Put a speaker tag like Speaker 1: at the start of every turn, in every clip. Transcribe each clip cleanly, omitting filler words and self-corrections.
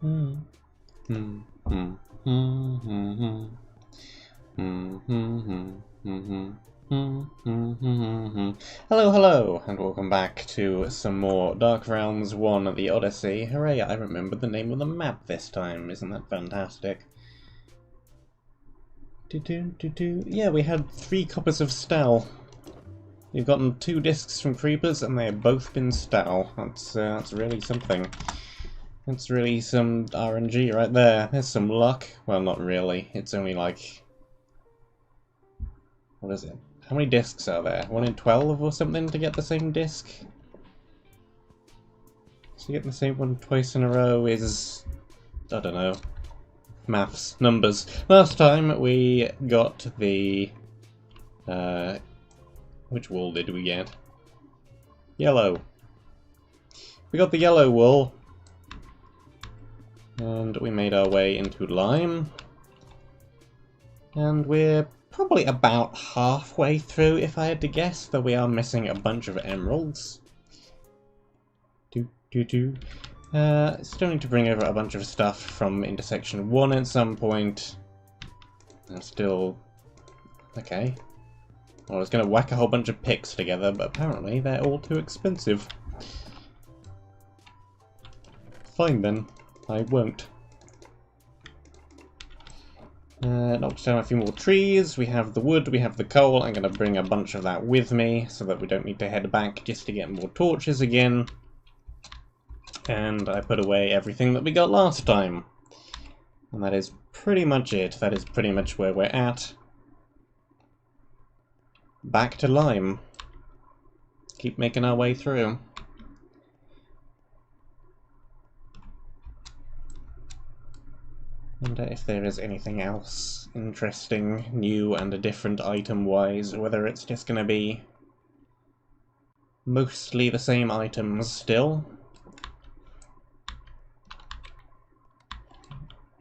Speaker 1: Hello, hello, and welcome back to some more Dark Realms 1 the Odyssey. Hooray, I remembered the name of the map this time, isn't that fantastic? Yeah, we had 3 copies of Stal. We've gotten 2 discs from Creepers, and they have both been Stal. That's really something. That's really some RNG right there. There's some luck. Well, not really. It's only like... what is it? How many discs are there? 1 in 12 or something to get the same disc? So getting the same one twice in a row is... I don't know. Maths. Numbers. Last time we got the... which wool did we get? Yellow. We got the yellow wool. And we made our way into lime. And we're probably about halfway through, if I had to guess, though we are missing a bunch of emeralds. Still need to bring over a bunch of stuff from intersection 1 at some point. I'm still... okay. Well, I was going to whack a whole bunch of picks together, but apparently they're all too expensive. Fine then, I won't. Knocked down a few more trees, we have the wood, we have the coal. I'm going to bring a bunch of that with me so that we don't need to head back just to get more torches again. And I put away everything that we got last time. And that is pretty much it. That is pretty much where we're at. Back to lime. Keep making our way through. Wonder if there is anything else interesting, new and different item-wise, or whether it's just going to be mostly the same items still.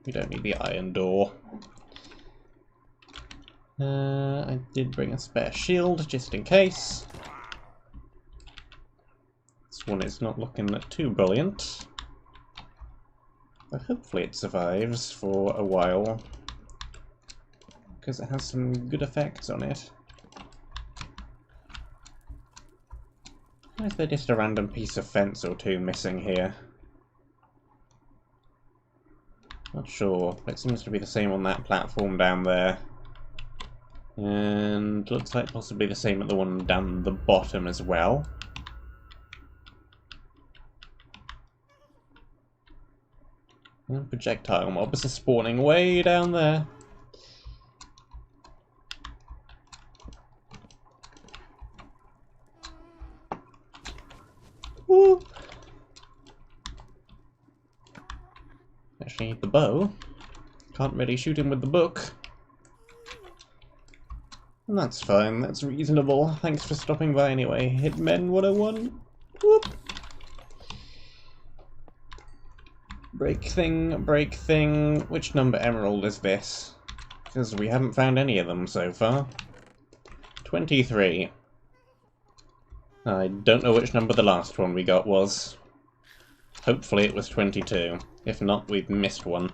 Speaker 1: We don't need the iron door. I did bring a spare shield, just in case. This one is not looking too brilliant. But hopefully it survives for a while, because it has some good effects on it. Why is there just a random piece of fence or two missing here? Not sure, but it seems to be the same on that platform down there. And looks like possibly the same at the one down the bottom as well. And projectile mobs are spawning way down there. Woo! Actually need the bow. Can't really shoot him with the book. And that's fine, that's reasonable. Thanks for stopping by anyway. Hitmen 101. Whoop! Break thing. Which number emerald is this? Because we haven't found any of them so far. 23. I don't know which number the last one we got was. Hopefully it was 22. If not, we've missed one.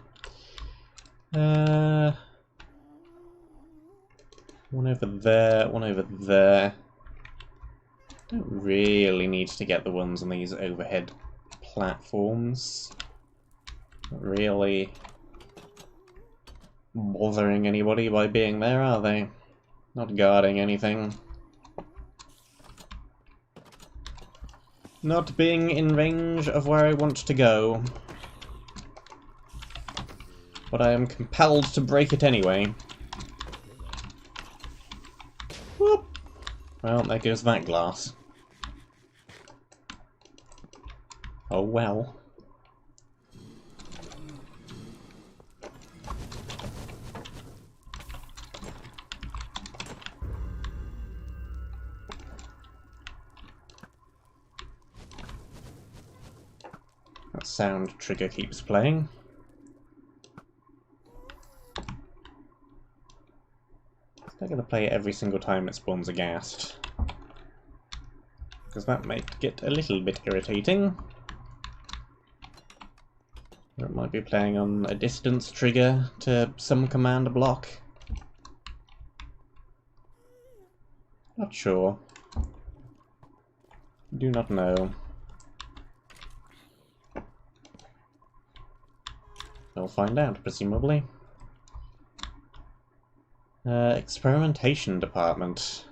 Speaker 1: One over there, one over there. Don't really need to get the ones on these overhead platforms. Not really bothering anybody by being there, are they? Not guarding anything. Not being in range of where I want to go. But I am compelled to break it anyway. Whoop! Well, there goes that glass. Oh well. That sound trigger keeps playing. I'm going to play it every single time it spawns a ghast, because that might get a little bit irritating. It Might be playing on a distance trigger to some command block. Not sure. Do not know. We'll find out, presumably. Experimentation department.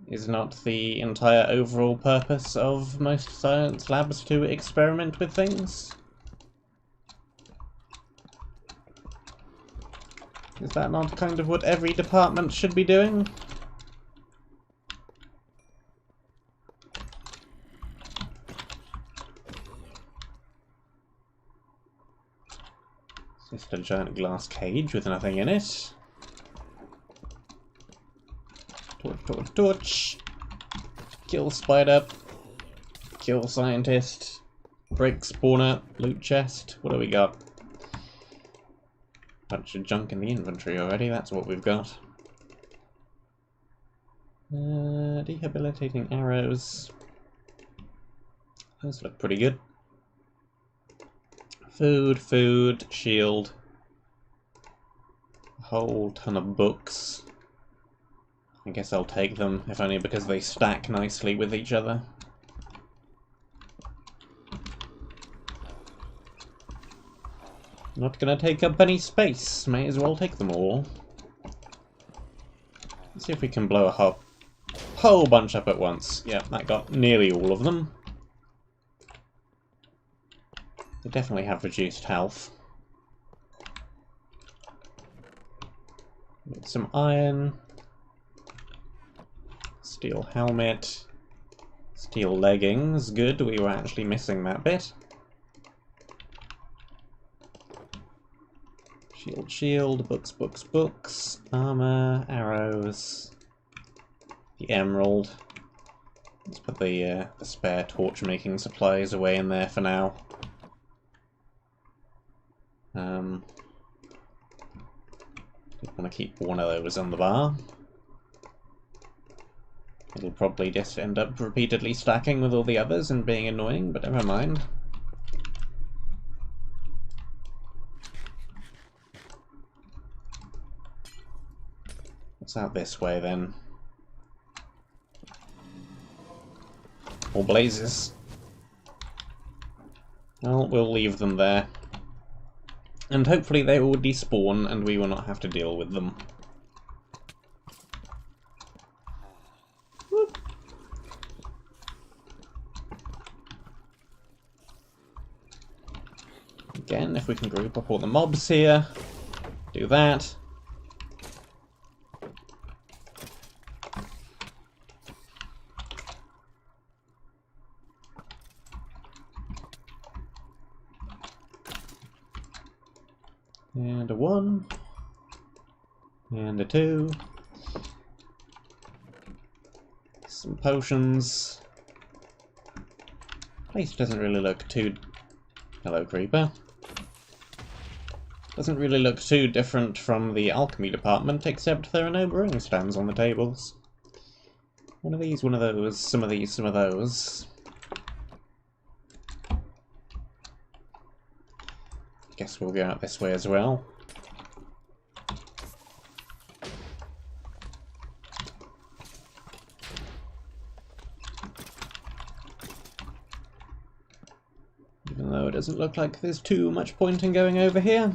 Speaker 1: Is not the entire overall purpose of most science labs to experiment with things? Is that not kind of what every department should be doing? It's just a giant glass cage with nothing in it. Torch, torch, torch. Kill spider. Kill scientist. Break spawner. Loot chest. What do we got? Bunch of junk in the inventory already, that's what we've got. Rehabilitating arrows. Those look pretty good. Food, food, shield. A whole ton of books. I guess I'll take them, if only because they stack nicely with each other. Not gonna take up any space, may as well take them all. Let's see if we can blow a whole bunch up at once. Yeah, that got nearly all of them. They definitely have reduced health. Need some iron. Steel helmet. Steel leggings. Good, we were actually missing that bit. Shield, shield, books, books, books, armor, arrows, the emerald. Let's put the spare torch-making supplies away in there for now. Did want to keep one of those on the bar. It'll probably just end up repeatedly stacking with all the others and being annoying, but never mind. What's out this way then? More blazes. Well, we'll leave them there. And hopefully they will despawn and we will not have to deal with them. Whoop. Again, if we can group up all the mobs here, do that. And a 1. And a 2. Some potions. Place doesn't really look too... Hello, creeper. Doesn't really look too different from the alchemy department, except there are no brewing stands on the tables. One of these, one of those, some of these, some of those. Guess we'll go out this way as well. Even though it doesn't look like there's too much point in going over here.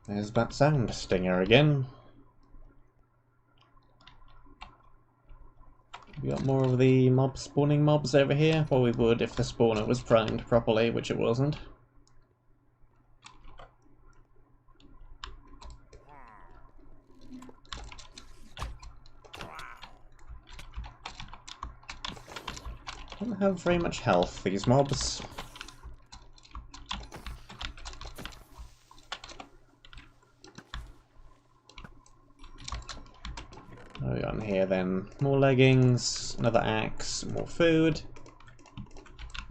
Speaker 1: There's that sound stinger again. We got more of the spawning mobs over here. Well, we would if the spawner was primed properly, which it wasn't. Don't have very much health, these mobs. What have we got in here then? More leggings, another axe, more food.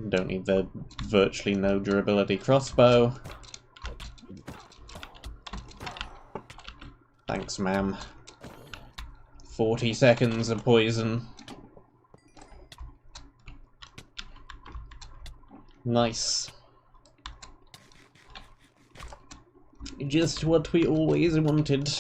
Speaker 1: Don't need the virtually no durability crossbow. Thanks, ma'am. 40 seconds of poison. Nice. Just what we always wanted.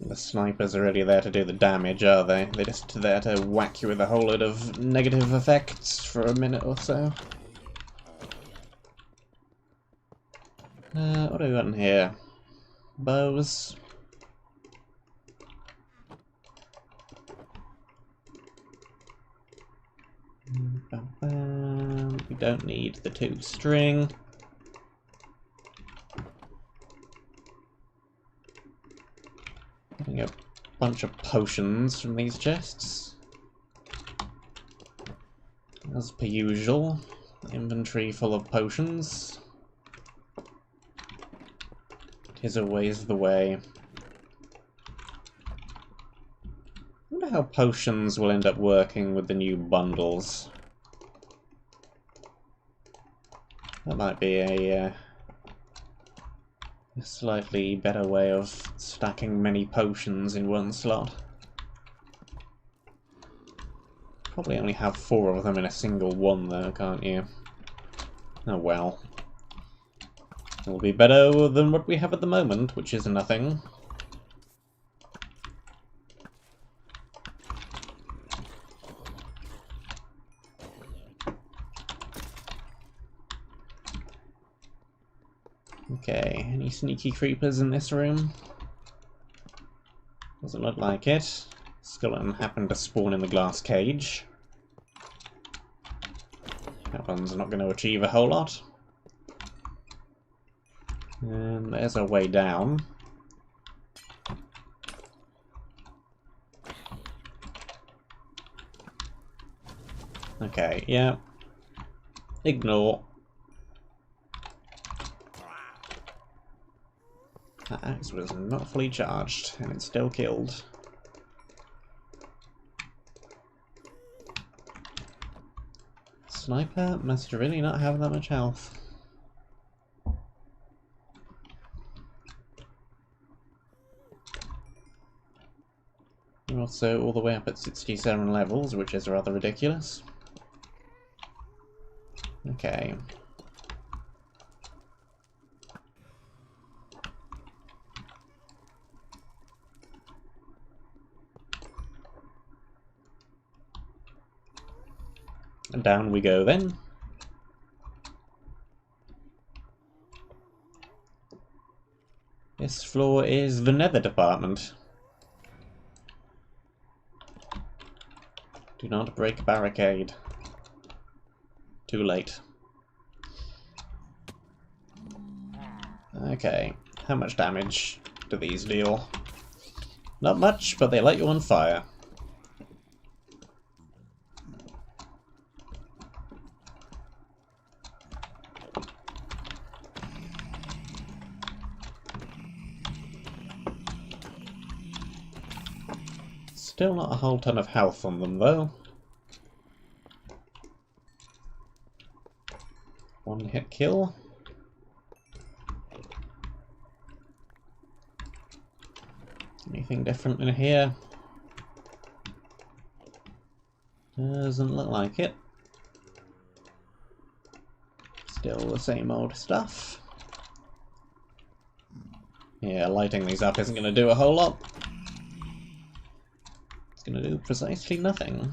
Speaker 1: The snipers are really there to do the damage, are they? They're just there to whack you with a whole load of negative effects for a minute or so. What have we got in here? Bows. We don't need the 2-string. Getting a bunch of potions from these chests. As per usual, inventory full of potions. It is always the way. I wonder how potions will end up working with the new bundles. That might be a slightly better way of stacking many potions in one slot. Probably only have 4 of them in a single one though, can't you? Oh well. It'll be better than what we have at the moment, which is nothing. Okay, any sneaky creepers in this room? Doesn't look like it. Skeleton happened to spawn in the glass cage. That one's not going to achieve a whole lot. And there's our way down. Okay, yeah. Ignore. That axe was not fully charged, and it still killed. Sniper must really not have that much health. You're also all the way up at 67 levels, which is rather ridiculous. Okay. And down we go then. This floor is the nether department. Do not break barricade. Too late. Okay, how much damage do these deal? Not much, but they light you on fire. Still not a whole ton of health on them, though. One hit kill. Anything different in here? Doesn't look like it. Still the same old stuff. Yeah, lighting these up isn't going to do a whole lot. It's going to do precisely nothing.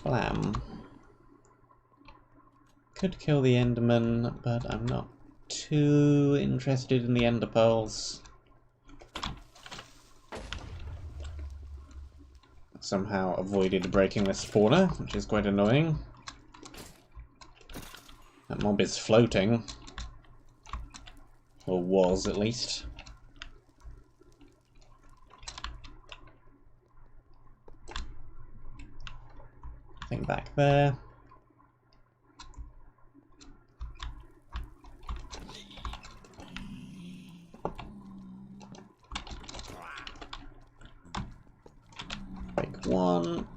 Speaker 1: Blam. Could kill the Enderman, but I'm not too interested in the Ender pearls. Somehow avoided breaking this spawner, which is quite annoying. That mob is floating. Or was, at least. Nothing back there. Break 1,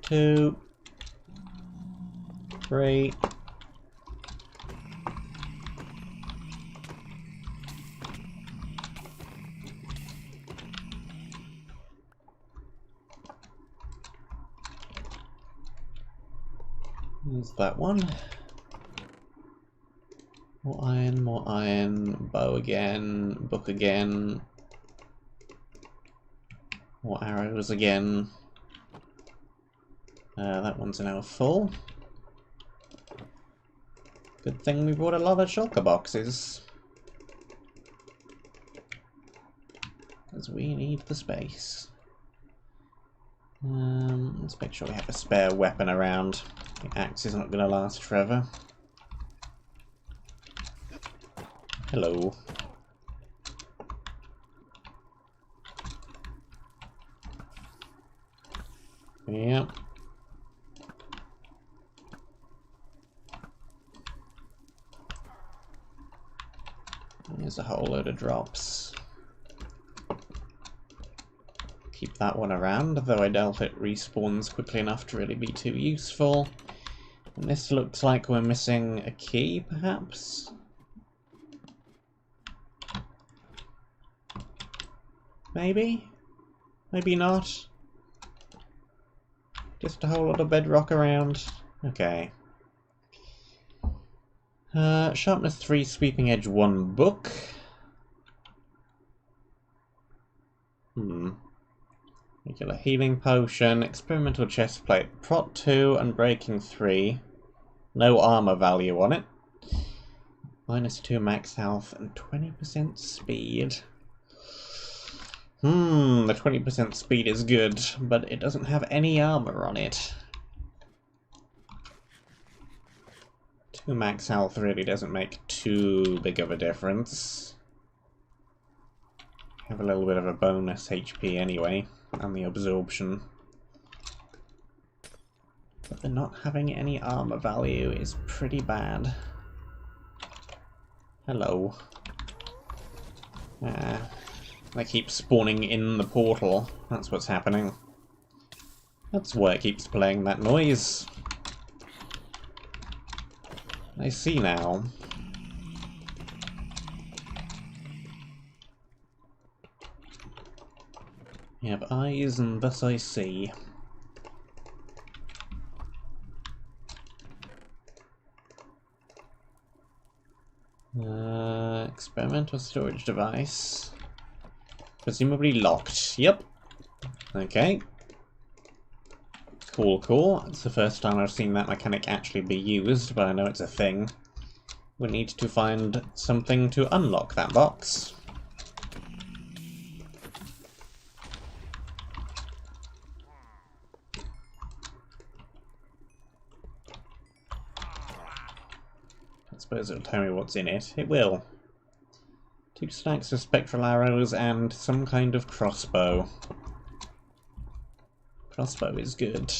Speaker 1: 2, 3. There's that one. More iron, bow again, book again. More arrows again. That one's now full. Good thing we brought a lot of shulker boxes. Because we need the space. Let's make sure we have a spare weapon around. The axe is not going to last forever. Hello. Yep. There's a whole load of drops. Keep that one around, though I doubt it respawns quickly enough to really be too useful. And this looks like we're missing a key, perhaps? Maybe? Maybe not? Just a whole lot of bedrock around. Okay. Sharpness 3, Sweeping Edge 1 book. Regular healing potion, experimental chest plate, prot 2 and breaking 3. No armor value on it. -2 max health and 20% speed. The 20% speed is good, but it doesn't have any armor on it. 2 max health really doesn't make too big of a difference. Have a little bit of a bonus HP anyway, and the absorption. But the not having any armor value is pretty bad. Hello. They keep spawning in the portal. That's what's happening. That's why it keeps playing that noise. I see now. You have eyes, and thus I see. Experimental storage device. Presumably locked. Yep. Okay. Cool, cool. It's the first time I've seen that mechanic actually be used, but I know it's a thing. We need to find something to unlock that box. I suppose it'll tell me what's in it. It will. 2 stacks of spectral arrows and some kind of crossbow. Crossbow is good.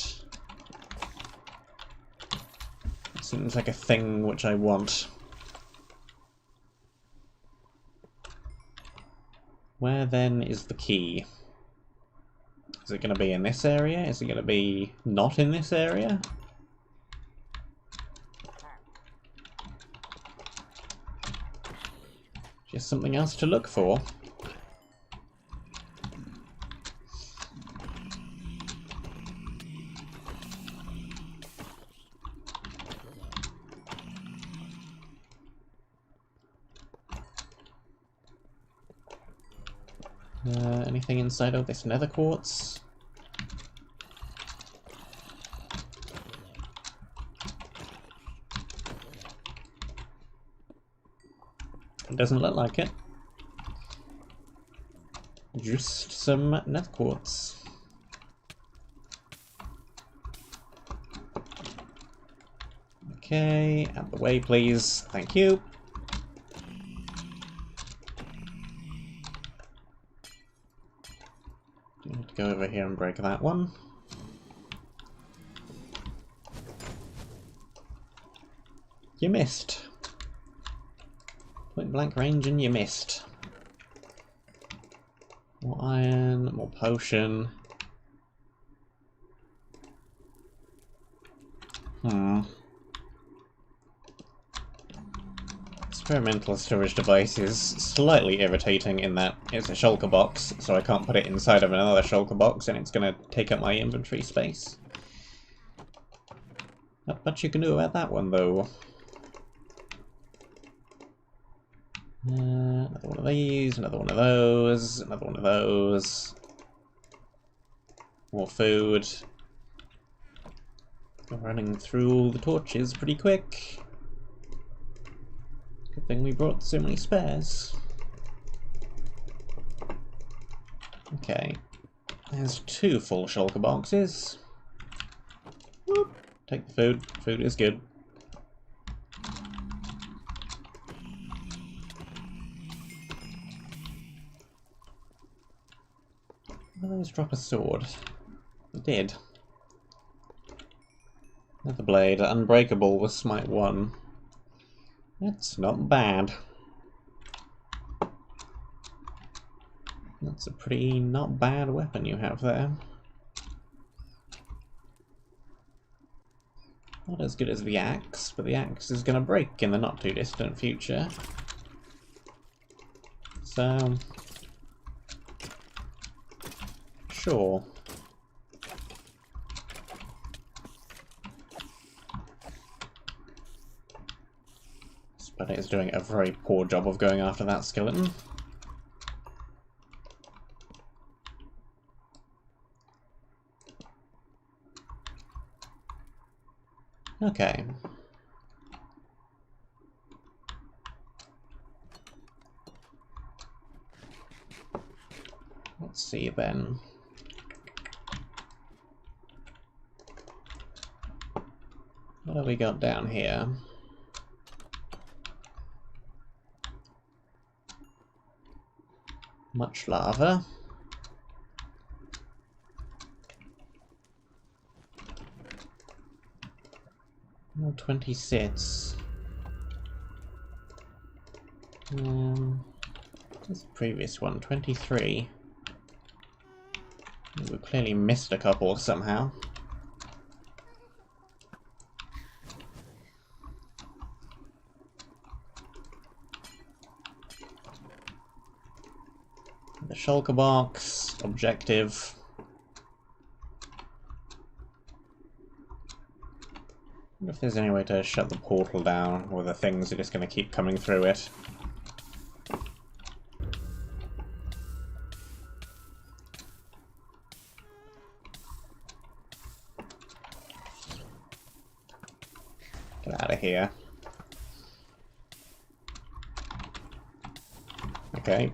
Speaker 1: It seems like a thing which I want. Where then is the key? Is it going to be in this area? Is it going to be not in this area? Just something else to look for. Anything inside of this nether quartz? It doesn't look like it. Just some nether quartz. Okay, out the way please. Thank you. Need to go over here and break that one. You missed. Point blank range and you missed. More iron, more potion. Experimental storage device is slightly irritating in that it's a shulker box, so I can't put it inside of another shulker box and it's going to take up my inventory space. Not much you can do about that one, though. Another one of these, another one of those, another one of those. More food. I'm running through all the torches pretty quick. Good thing we brought so many spares. Okay. There's 2 full shulker boxes. Whoop. Take the food. Food is good. Let's drop a sword. It did. Another blade. Unbreakable with smite 1. That's not bad. That's a pretty not bad weapon you have there. Not as good as the axe, but the axe is going to break in the not too distant future. So... sure. But it is doing a very poor job of going after that skeleton. Okay. Let's see then. What have we got down here? Much lava. No, 26. What's the previous one? 23. We clearly missed a couple somehow. The shulker box, objective. I wonder if there's any way to shut the portal down, or the things are just going to keep coming through it. Get out of here. Okay.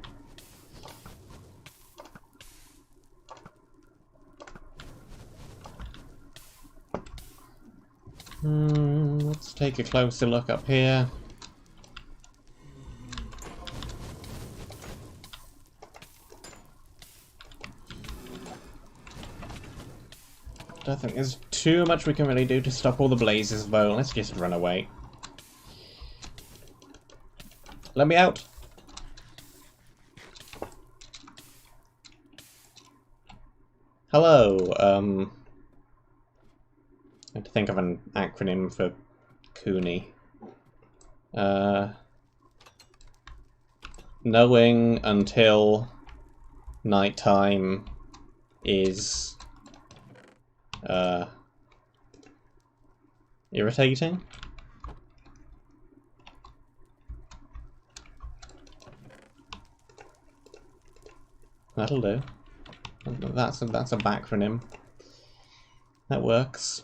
Speaker 1: Let's take a closer look up here. Don't think there's too much we can really do to stop all the blazes, though. Let's just run away. Let me out! Hello, I had to think of an acronym for Kunii. Knowing until nighttime is irritating. That'll do. That's a backronym. That works.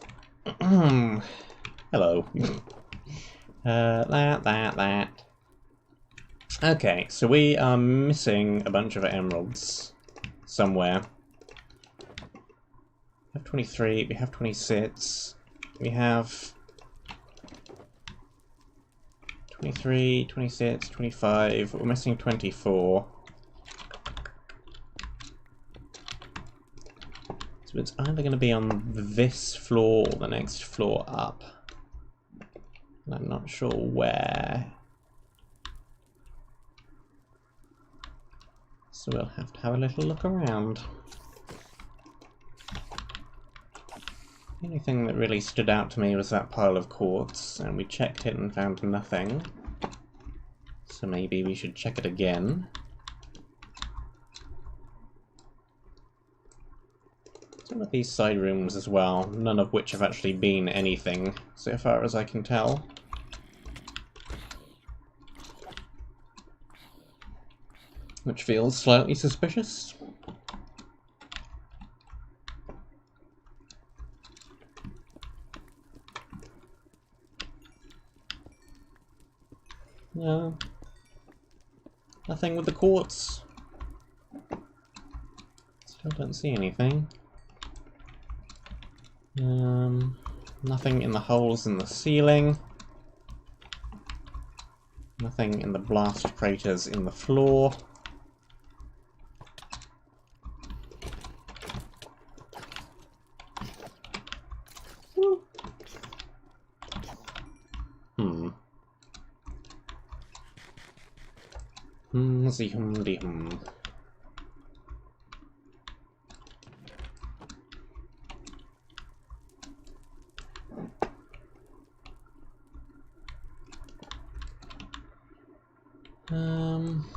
Speaker 1: Hello. That. Okay, so we are missing a bunch of emeralds somewhere. We have 23, we have 26, we have 23, 26, 25, we're missing 24. So it's either going to be on this floor or the next floor up. And I'm not sure where. So we'll have to have a little look around. The only thing that really stood out to me was that pile of quartz, and we checked it and found nothing. So maybe we should check it again. Some of these side rooms as well, none of which have actually been anything, so far as I can tell. Which feels slightly suspicious. No. Nothing with the quartz. Still don't see anything. Nothing in the holes in the ceiling. Nothing in the blast craters in the floor. Hum.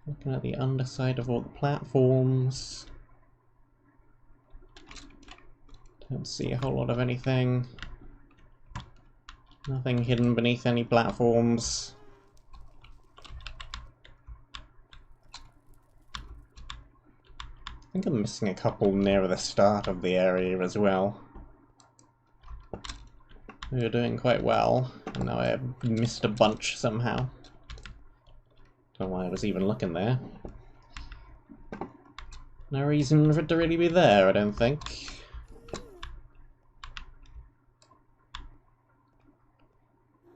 Speaker 1: Looking at the underside of all the platforms. Don't see a whole lot of anything. Nothing hidden beneath any platforms. I think I'm missing a couple near the start of the area as well. We were doing quite well, and now I missed a bunch somehow. Don't know why I was even looking there. No reason for it to really be there, I don't think.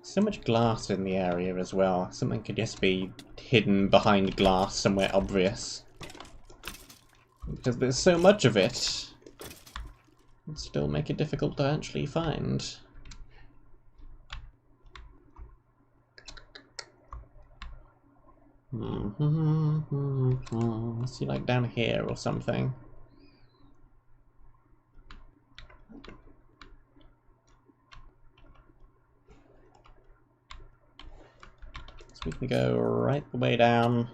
Speaker 1: So much glass in the area as well. Something could just be hidden behind glass somewhere obvious. Because there's so much of it, it'd still make it difficult to actually find. See, like down here or something. So we can go right the way down.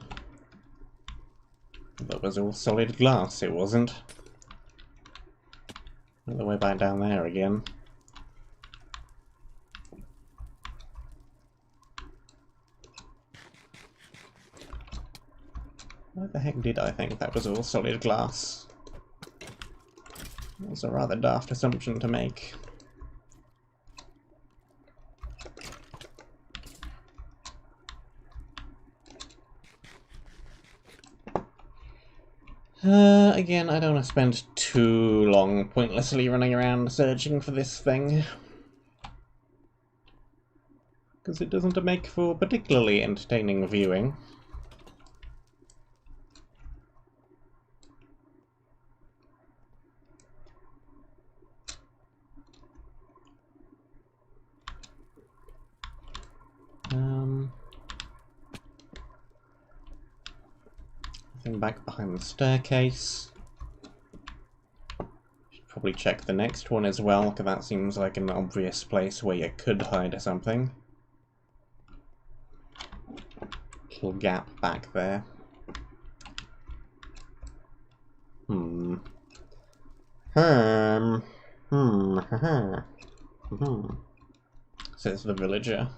Speaker 1: That was all solid glass, it wasn't. All the way back down there again. Why the heck did I think that was all solid glass? That was a rather daft assumption to make. Again, I don't want to spend too long pointlessly running around searching for this thing. Because it doesn't make for particularly entertaining viewing. Nothing back behind the staircase. Should probably check the next one as well, because that seems like an obvious place where you could hide something. Little gap back there. Says the villager.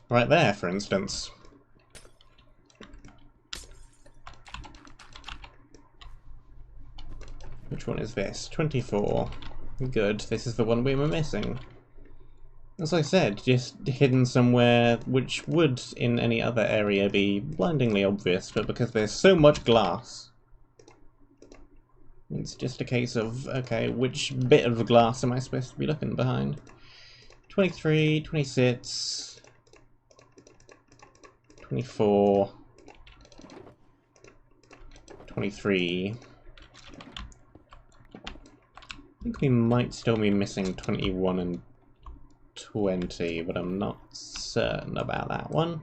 Speaker 1: Right there, for instance. Which one is this? 24. Good, this is the one we were missing. As I said, just hidden somewhere which would, in any other area, be blindingly obvious, but because there's so much glass, It's just a case of, okay, which bit of glass am I supposed to be looking behind? 23, 26, 24, 23. I think we might still be missing 21 and 20, but I'm not certain about that one.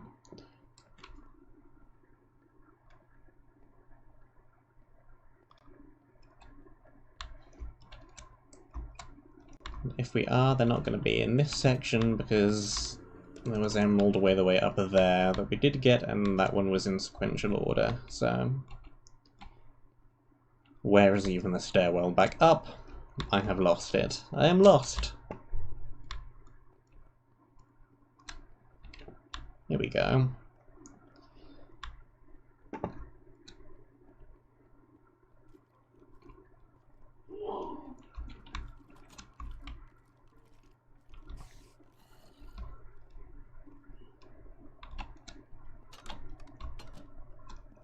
Speaker 1: If we are, they're not going to be in this section because there was emerald way the way up there that we did get, and that one was in sequential order, so... Where is even the stairwell back up? I have lost it. I am lost! Here we go.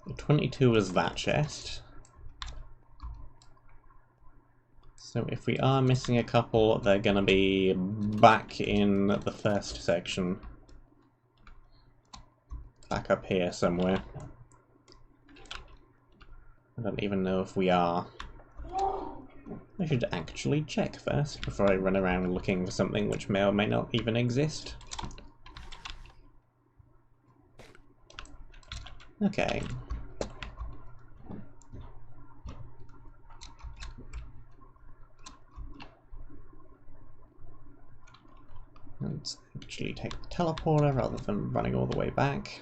Speaker 1: The 22 is that chest. So if we are missing a couple, they're gonna be back in the first section. Back up here somewhere. I don't even know if we are. I should actually check first before I run around looking for something which may or may not even exist. Okay. Let's actually take the teleporter rather than running all the way back.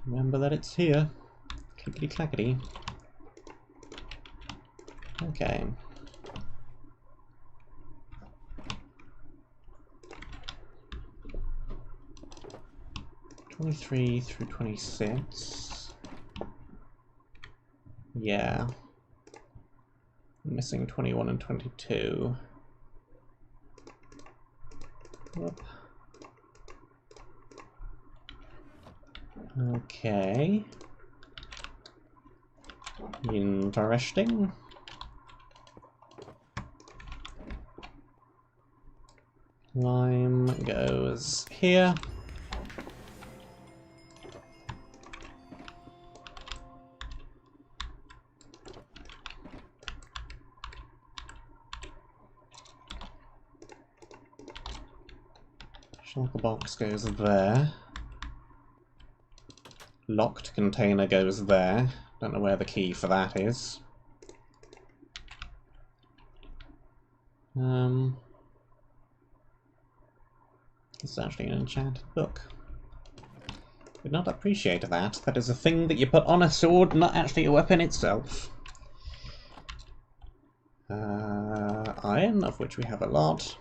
Speaker 1: Remember that it's here. Clickety clackety. Okay. (23 through 26). Yeah. I'm missing 21 and 22. Whoop. Okay. Interesting. Lime goes here. Shulker box goes there. Locked container goes there. Don't know where the key for that is. It's actually an enchanted book. Would not appreciate that. That is a thing that you put on a sword, not actually a weapon itself. Iron, of which we have a lot.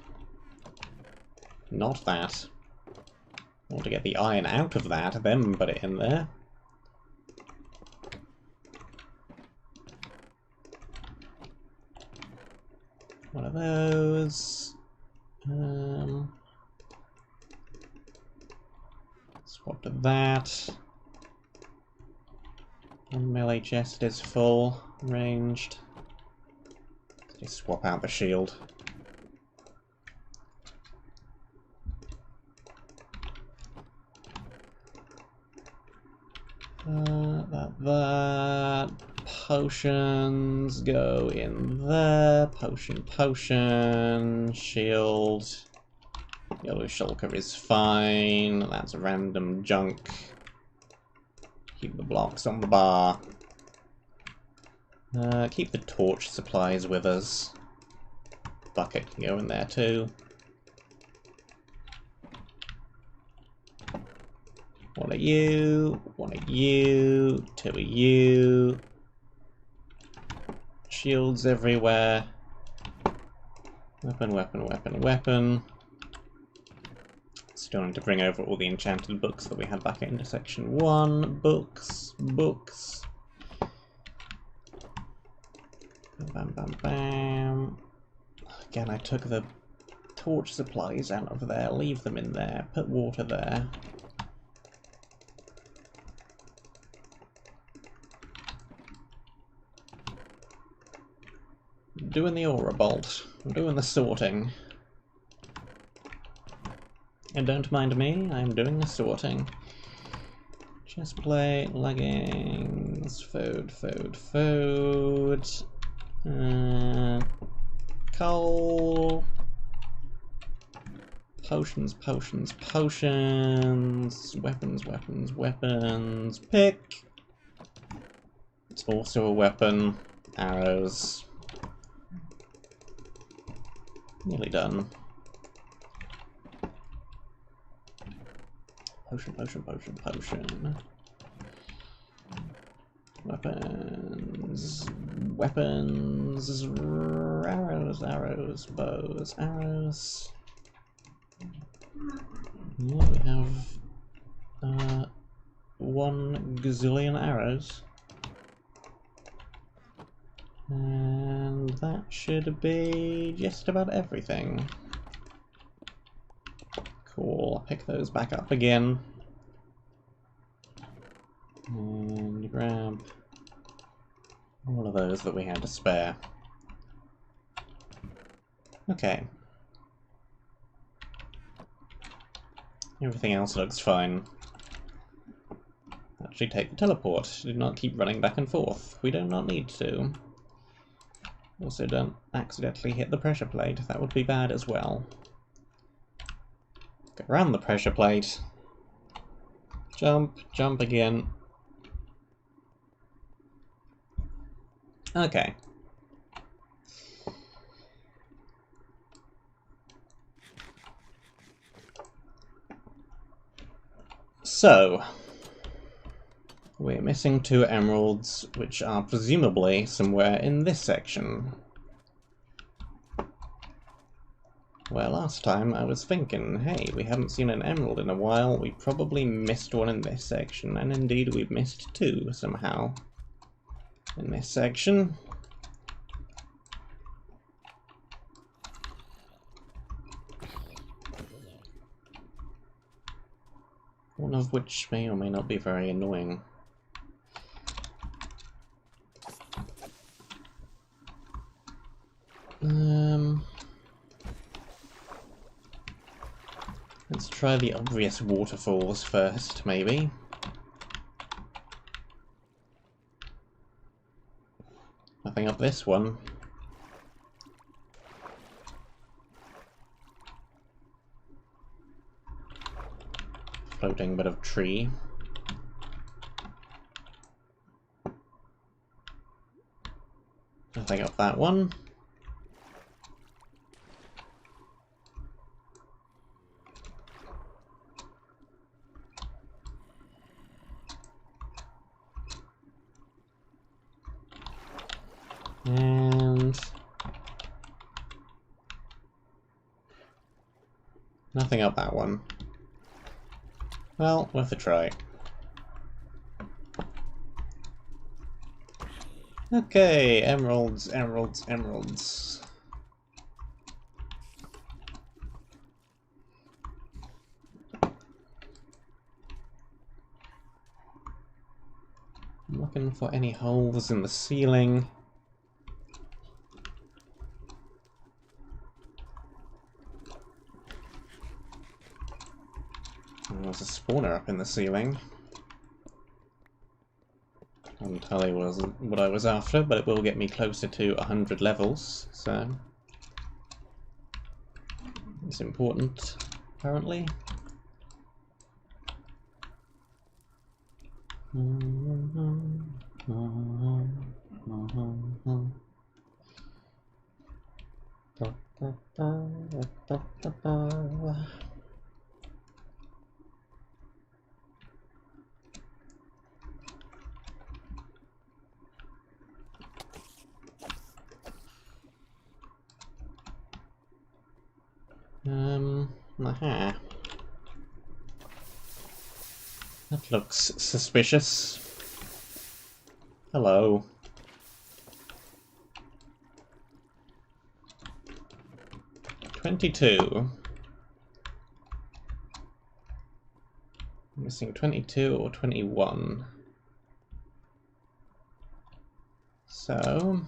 Speaker 1: Not that. I want to get the iron out of that, then put it in there. One of those. Swap to that. One melee chest is full, ranged. Just swap out the shield. That. Potions go in there. Potion. Shield. Yellow shulker is fine. That's random junk. Keep the blocks on the bar. Keep the torch supplies with us. Bucket can go in there too. One of you, two of you. Shields everywhere. Weapon. Still need to bring over all the enchanted books that we had back into section 1. Books. Bam. Again, I took the torch supplies out of there, leave them in there, put water there. Doing the aura bolt. I'm doing the sorting. And don't mind me, I'm doing the sorting. Chestplate, leggings, food. Coal. Potions. Weapons. Pick. It's also a weapon. Arrows. Nearly done. Potion. Weapons. Arrows. Bows. Arrows. Yeah, we have 1 gazillion arrows. And that should be just about everything. Cool, I'll pick those back up again. And grab all of those that we had to spare. Okay. Everything else looks fine. Actually take the teleport. Do not keep running back and forth. We do not need to. Also don't accidentally hit the pressure plate. That would be bad as well. Go around the pressure plate. Jump again. Okay. So, we're missing 2 emeralds, which are presumably somewhere in this section. Well, last time I was thinking, hey, we haven't seen an emerald in a while, we probably missed one in this section, and indeed we've missed 2 somehow in this section. One of which may or may not be very annoying. Let's try the obvious waterfalls first, maybe. Nothing up this one. Floating bit of tree. Nothing up that one. And nothing up that one. Well, worth a try. Okay, emeralds. I'm looking for any holes in the ceiling. There's a spawner up in the ceiling. Not entirely was what I was after, but it will get me closer to 100 levels, so it's important, apparently. Aha. That looks suspicious. Hello. $22. I'm missing 22 or 21. So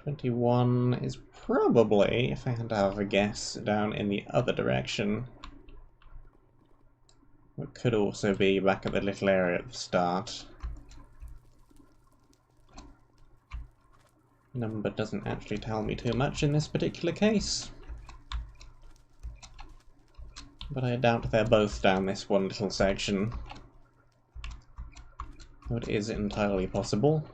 Speaker 1: 21 is probably, if I had to have a guess, down in the other direction. It could also be back at the little area at the start. Number doesn't actually tell me too much in this particular case. But I doubt they're both down this one little section. Though it is entirely possible.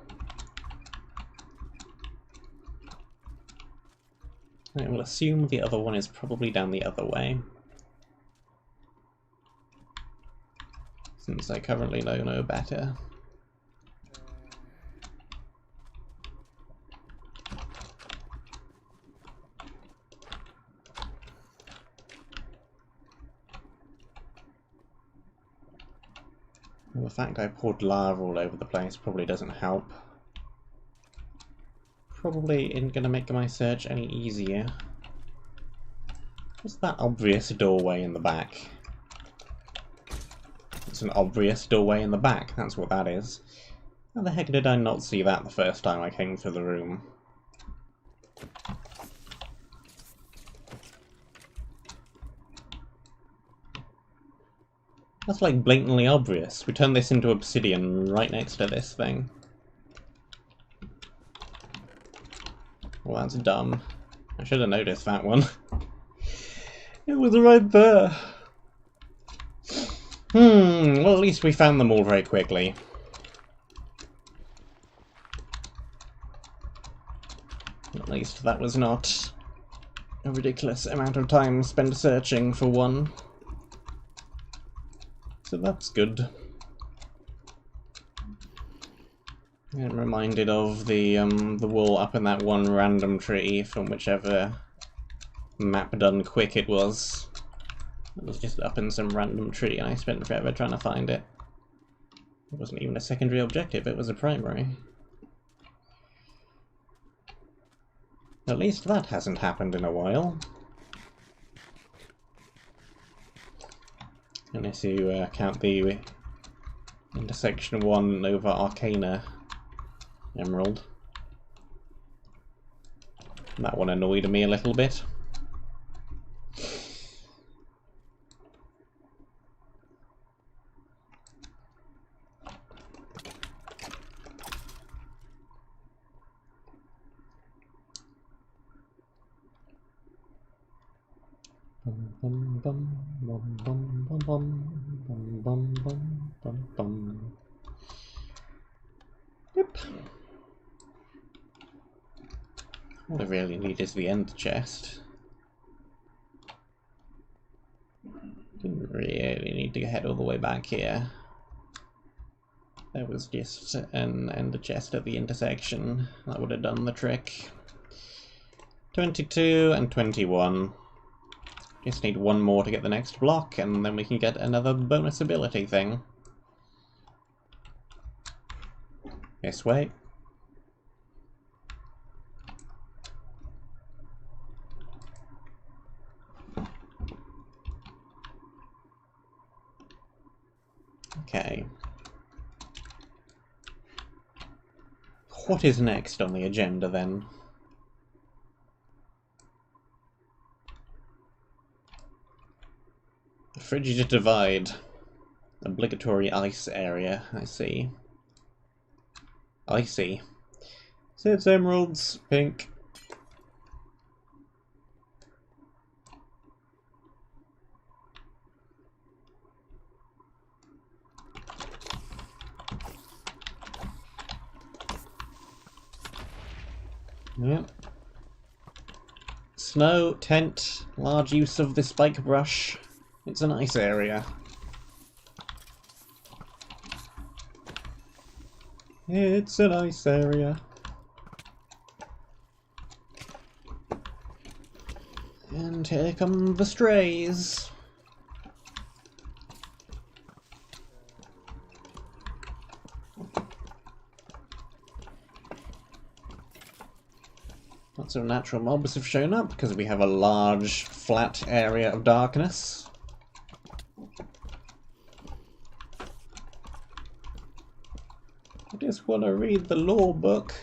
Speaker 1: I will assume the other one is probably down the other way. Since I currently know no better. Well, the fact I poured lava all over the place probably doesn't help. Probably isn't going to make my search any easier. What's that obvious doorway in the back? It's an obvious doorway in the back, that's what that is. How the heck did I not see that the first time I came through the room? That's like blatantly obvious. We turned this into obsidian right next to this thing. Well, that's dumb. I should have noticed that one. It was right there. Well, at least we found them all very quickly. At least that was not a ridiculous amount of time spent searching for one. So that's good. I'm reminded of the wall up in that one random tree from whichever map done quick it was. It was just up in some random tree and I spent forever trying to find it. It wasn't even a secondary objective, it was a primary. At least that hasn't happened in a while. Unless you count the intersection 1 Nova Arcana Emerald. That one annoyed me a little bit. Yep. What I really need is the end chest. Didn't really need to head all the way back here. There was just an ender chest at the intersection. That would have done the trick. 22 and 21. Just need one more to get the next block, and then we can get another bonus ability thing. This way. Okay. What is next on the agenda then? Frigid Divide. Obligatory ice area, I see. Icy. So it's emeralds, pink. Yep. Snow, tent, large use of the spike brush. It's a nice area. It's a nice area. And here come the strays. Lots of natural mobs have shown up because we have a large flat area of darkness. I just want to read the lore book.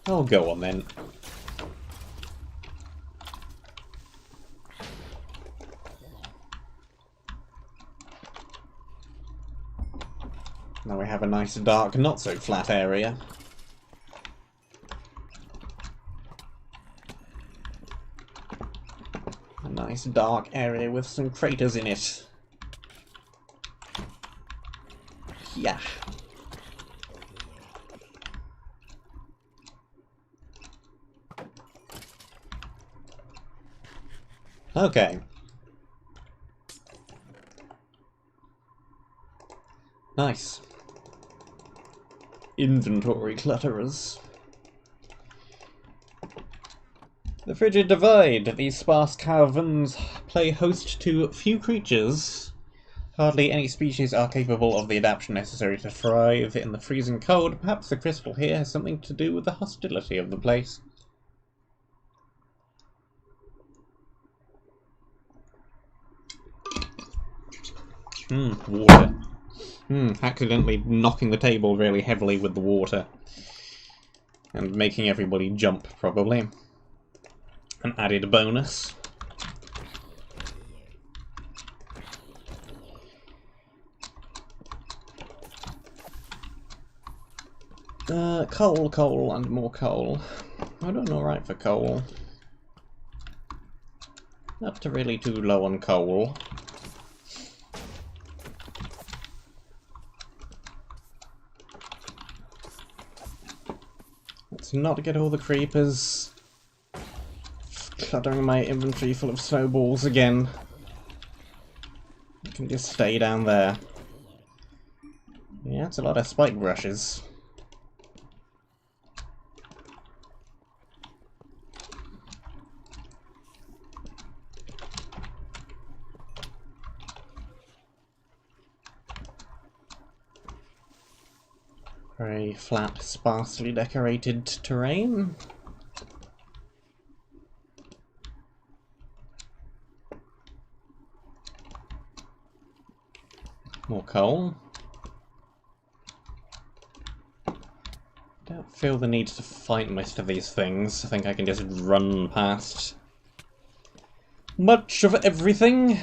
Speaker 1: Oh, go on then. Now we have a nice dark, not so flat area. A nice dark area with some craters in it. Yeah. Okay. Nice. Inventory clutterers. The frigid divide. These sparse caverns play host to few creatures. Hardly any species are capable of the adaptation necessary to thrive in the freezing cold. Perhaps the crystal here has something to do with the hostility of the place. Water. Accidentally knocking the table really heavily with the water. And making everybody jump, probably. An added bonus. Coal, and more coal. I don't know right for coal. Not really too low on coal. Let's not get all the creepers cluttering my inventory full of snowballs again. I can just stay down there. Yeah, it's a lot of spike brushes. Very flat, sparsely decorated terrain. More coal. Don't feel the need to fight most of these things. I think I can just run past much of everything.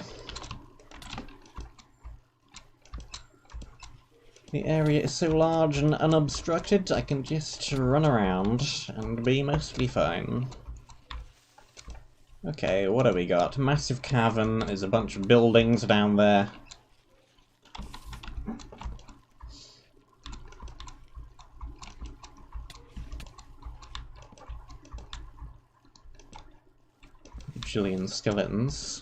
Speaker 1: The area is so large and unobstructed, I can just run around and be mostly fine. Okay, what have we got? Massive cavern, there's a bunch of buildings down there. A bajillion skeletons.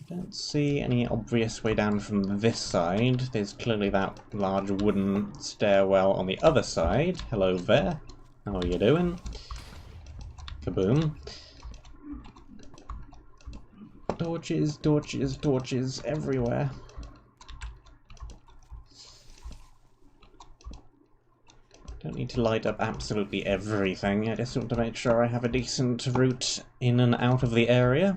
Speaker 1: I don't see any obvious way down from this side. There's clearly that large wooden stairwell on the other side. Hello there. How are you doing? Kaboom. Torches, torches, torches everywhere. Don't need to light up absolutely everything. I just want to make sure I have a decent route in and out of the area.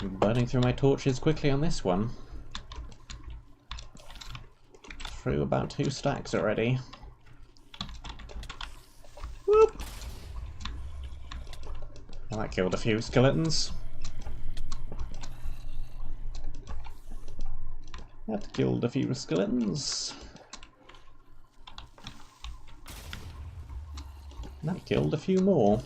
Speaker 1: I'm burning through my torches quickly on this one. Through about 2 stacks already. Whoop! Well, that killed a few skeletons. That killed a few skeletons. That killed a few more.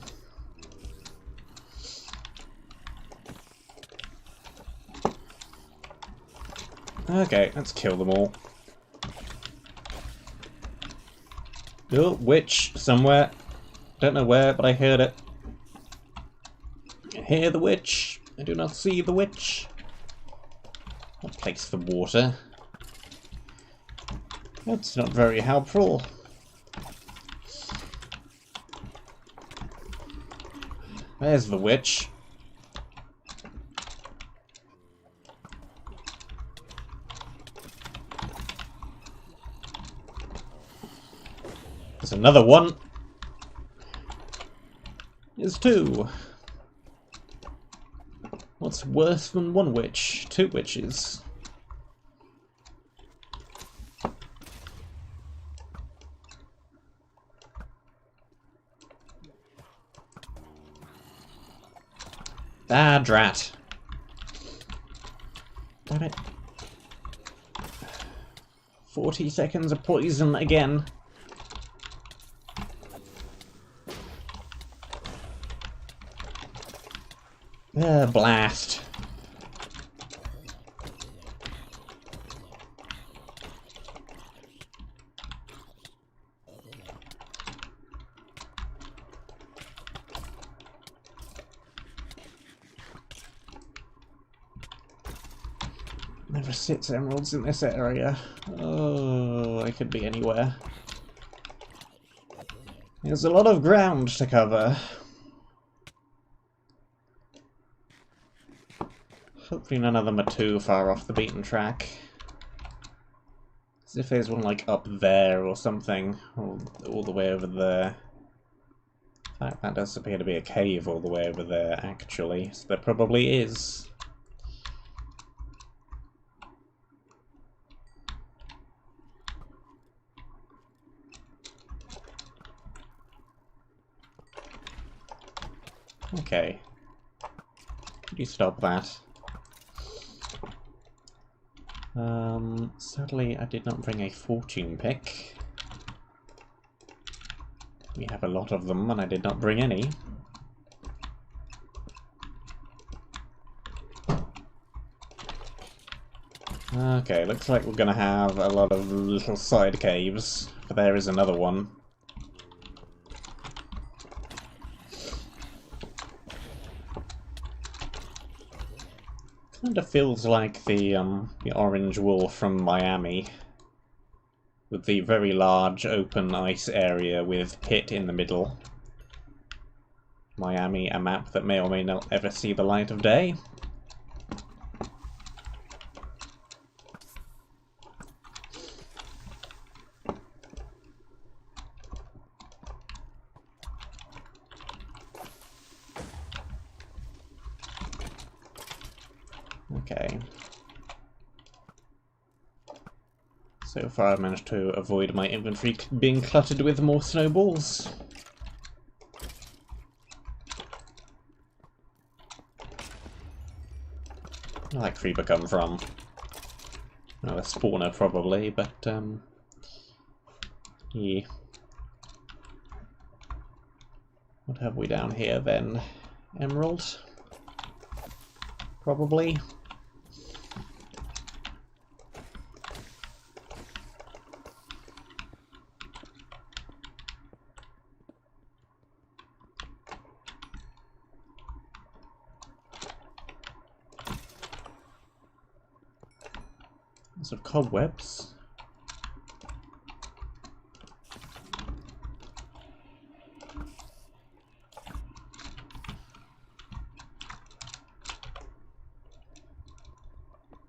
Speaker 1: Okay, let's kill them all. Oh, witch somewhere. Don't know where, but I heard it. I hear the witch. I do not see the witch. I'll place the water. That's not very helpful. There's the witch. There's another one. witches too. What's worse than one witch? Two witches. Ah, drat. Damn it. 40 seconds of poison again. Blast. Never 6 emeralds in this area. Oh, I could be anywhere. There's a lot of ground to cover. Hopefully none of them are too far off the beaten track. As if there's one like up there or something, all the way over there. In fact, that does appear to be a cave all the way over there, actually, so there probably is. Okay. Could you stop that? Sadly, I did not bring a fortune pick. We have a lot of them, and I did not bring any. Okay, looks like we're gonna have a lot of little side caves, but there is another one. Kinda feels like the orange wool from Miami, with the very large open ice area with pit in the middle. Miami, a map that may or may not ever see the light of day. Okay. So far I've managed to avoid my inventory being cluttered with more snowballs. Where did that creeper come from? Well, a spawner probably, but yeah. What have we down here then? Emerald? Probably. Lots of cobwebs.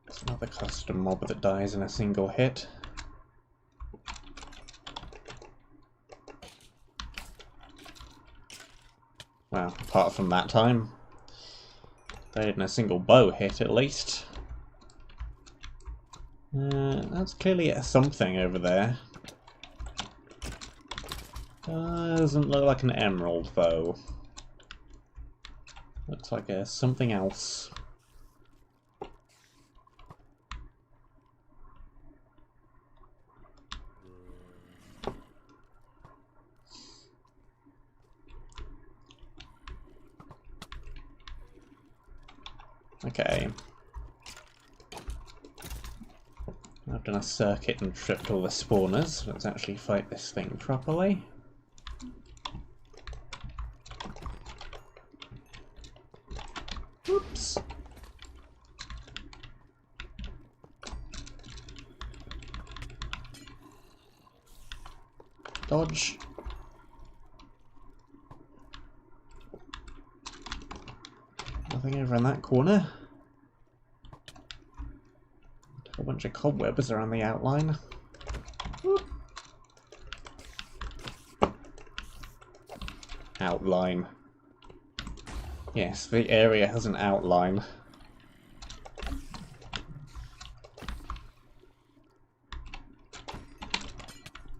Speaker 1: It's another custom mob that dies in a single hit. Well, apart from that time. Died in a single bow hit at least. That's clearly something over there. Doesn't look like an emerald, though. Looks like something else. Okay. I've done a circuit and tripped all the spawners. Let's actually fight this thing properly. Oops. Dodge. Nothing over in that corner. A bunch of cobwebs around the outline. Whoop. Outline. Yes, the area has an outline.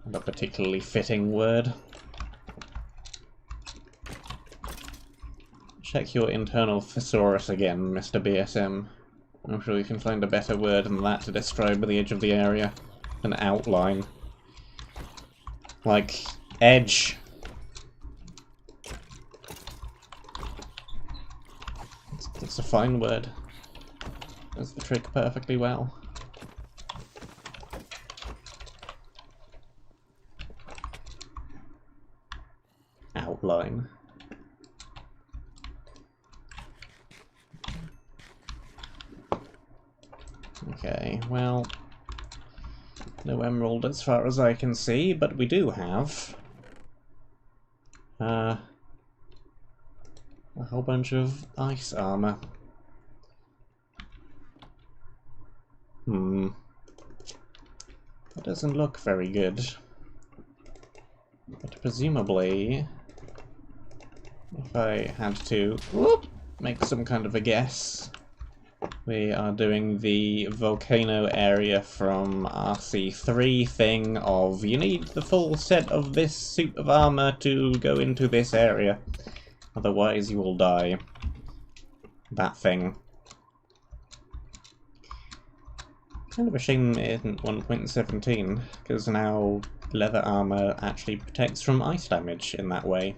Speaker 1: Not a particularly fitting word. Check your internal thesaurus again, Mr. BSM. I'm sure you can find a better word than that to describe the edge of the area. An outline. Like, edge. It's a fine word. Does the trick perfectly well. Outline. Okay, well, no emerald as far as I can see, but we do have a whole bunch of ice armor. That doesn't look very good. But presumably, if I had to make some kind of a guess, we are doing the volcano area from RC3 thing of you need the full set of this suit of armor to go into this area, otherwise you will die. That thing. Kind of a shame it isn't 1.17, because now leather armor actually protects from ice damage in that way.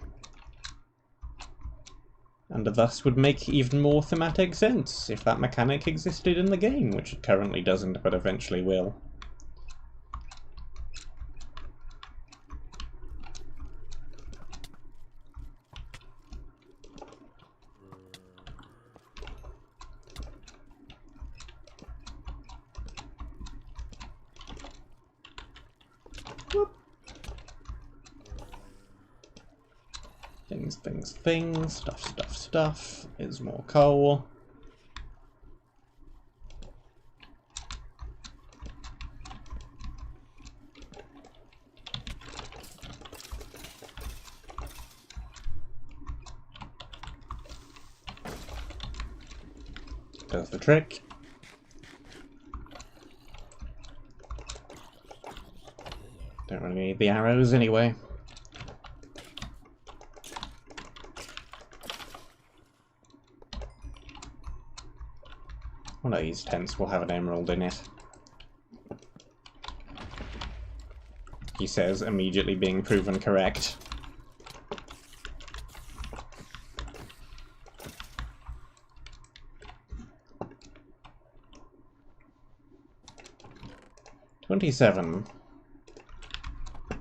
Speaker 1: And thus would make even more thematic sense if that mechanic existed in the game, which it currently doesn't, but eventually will. Whoop. Things, stuff, is more coal. Does the trick. Don't really need the arrows anyway. One of these tents will have an emerald in it. He says, immediately being proven correct. $27. I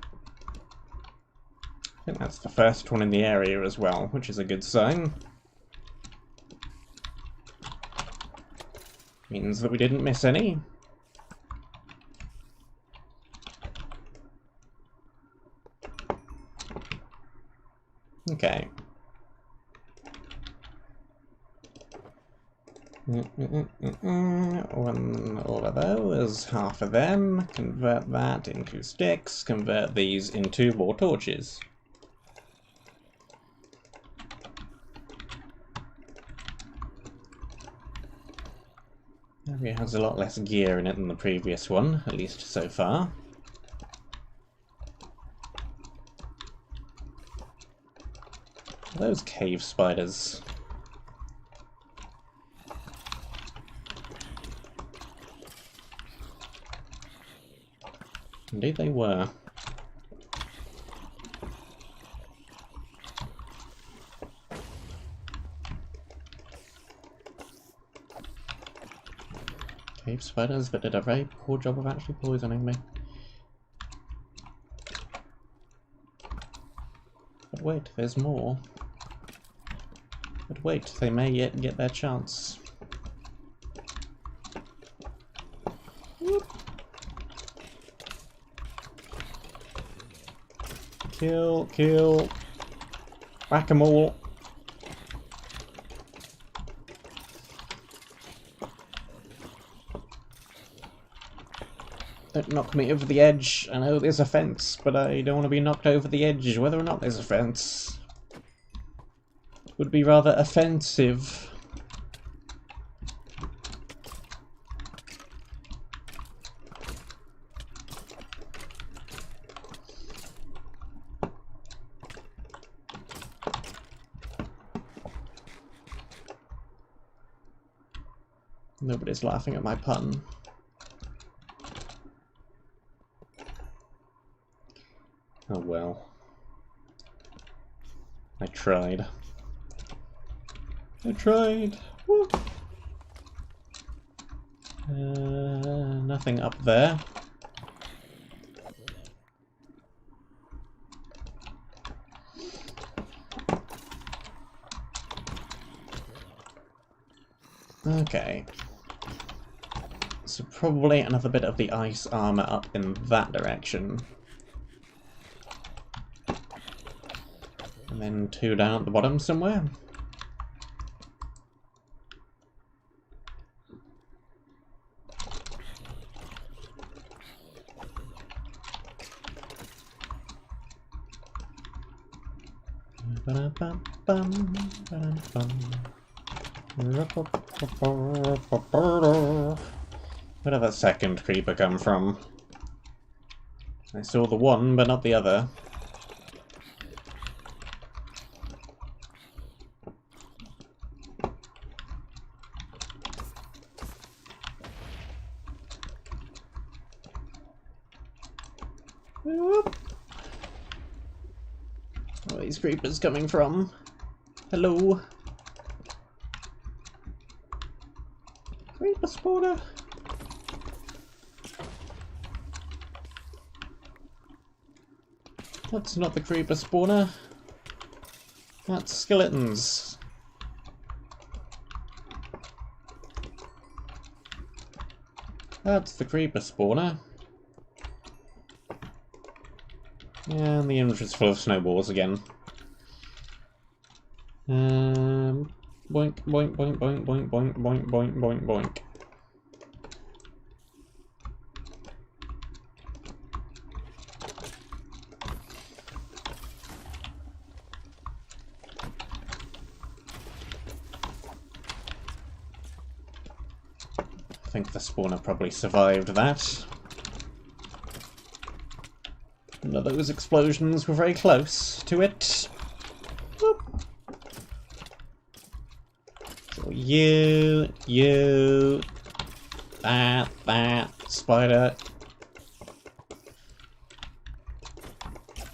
Speaker 1: think that's the first one in the area as well, which is a good sign. Means that we didn't miss any. Okay. One all of those, half of them, convert that into sticks, convert these into more torches. It has a lot less gear in it than the previous one, at least so far. Those cave spiders. Indeed they were. Cave spiders that did a very poor job of actually poisoning me. But wait, there's more. But wait, they may yet get their chance. Whoop. Kill. Whack-a-mole. Don't knock me over the edge. I know there's a fence, but I don't want to be knocked over the edge whether or not there's a fence. would be rather offensive. Nobody's laughing at my pun. Oh well. I tried. I tried! Woo. Nothing up there. Okay. So probably another bit of the ice armor up in that direction. And then 2 down at the bottom somewhere. Where did that second creeper come from? I saw the one, but not the other. Where are these creepers coming from? Hello? Creeper spawner? That's not the creeper spawner. That's skeletons. That's the creeper spawner. And the inventory's full of snowballs again. Boink, boink, boink, boink, boink, boink, boink, boink, boink, boink. I think the spawner probably survived that. None of those explosions were very close to it. Whoop. So you, that, spider.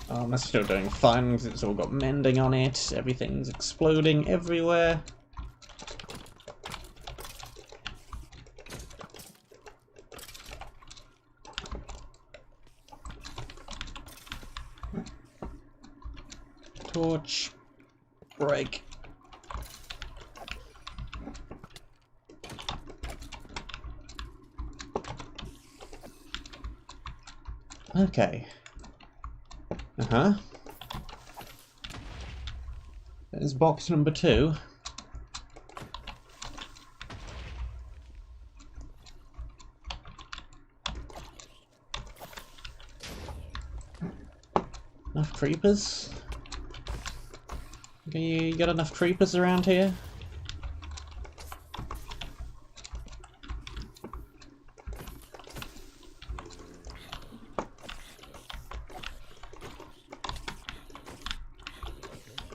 Speaker 1: Armor's still doing fine because it's all got mending on it. Everything's exploding everywhere. Torch. Break. Okay. Uh-huh. There's box number 2. Enough creepers? You got enough creepers around here?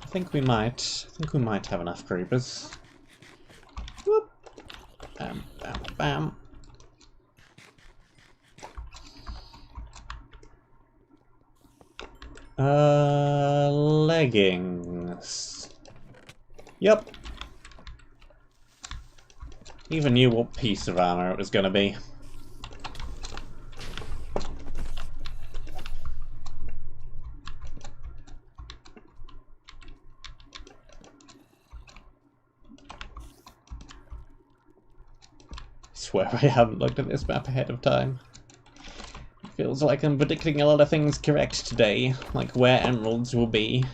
Speaker 1: I think we might have enough creepers. Whoop. Bam, bam, bam. Leggings. Yep. Even knew what piece of armor it was gonna be. I swear I haven't looked at this map ahead of time. It feels like I'm predicting a lot of things correct today, like where emeralds will be.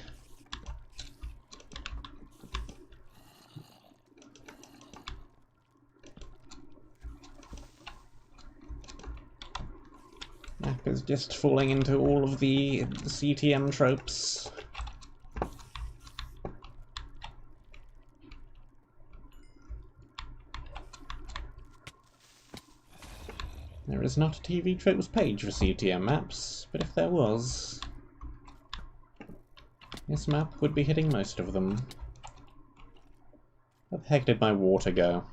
Speaker 1: Map is just falling into all of the CTM tropes. There is not a TV tropes page for CTM maps, but if there was, this map would be hitting most of them. Where the heck did my water go?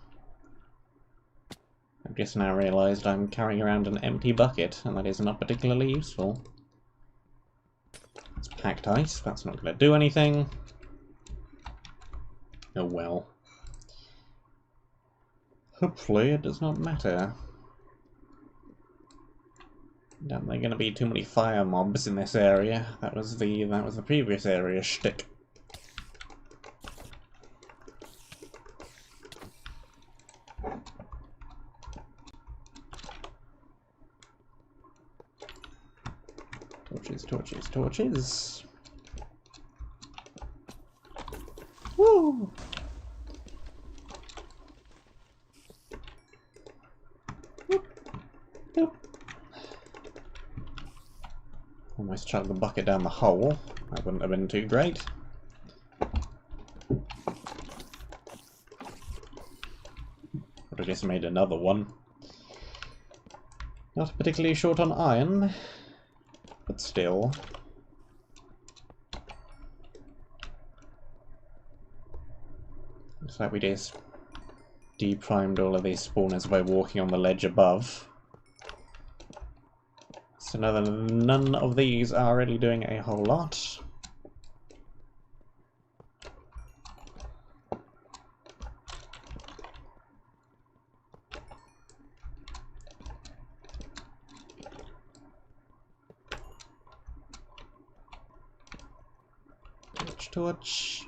Speaker 1: I've just now realised I'm carrying around an empty bucket, and that is not particularly useful. It's packed ice, that's not going to do anything. Oh well. Hopefully it does not matter. Don't there going to be too many fire mobs in this area? That was the previous area shtick. Torches, torches, torches. Woo! Whoop. Whoop. Almost chucked the bucket down the hole. That wouldn't have been too great. Would have just made another one. Not particularly short on iron, but still. Looks like we just deprimed all of these spawners by walking on the ledge above. So none of these are really doing a whole lot. Torch, torch.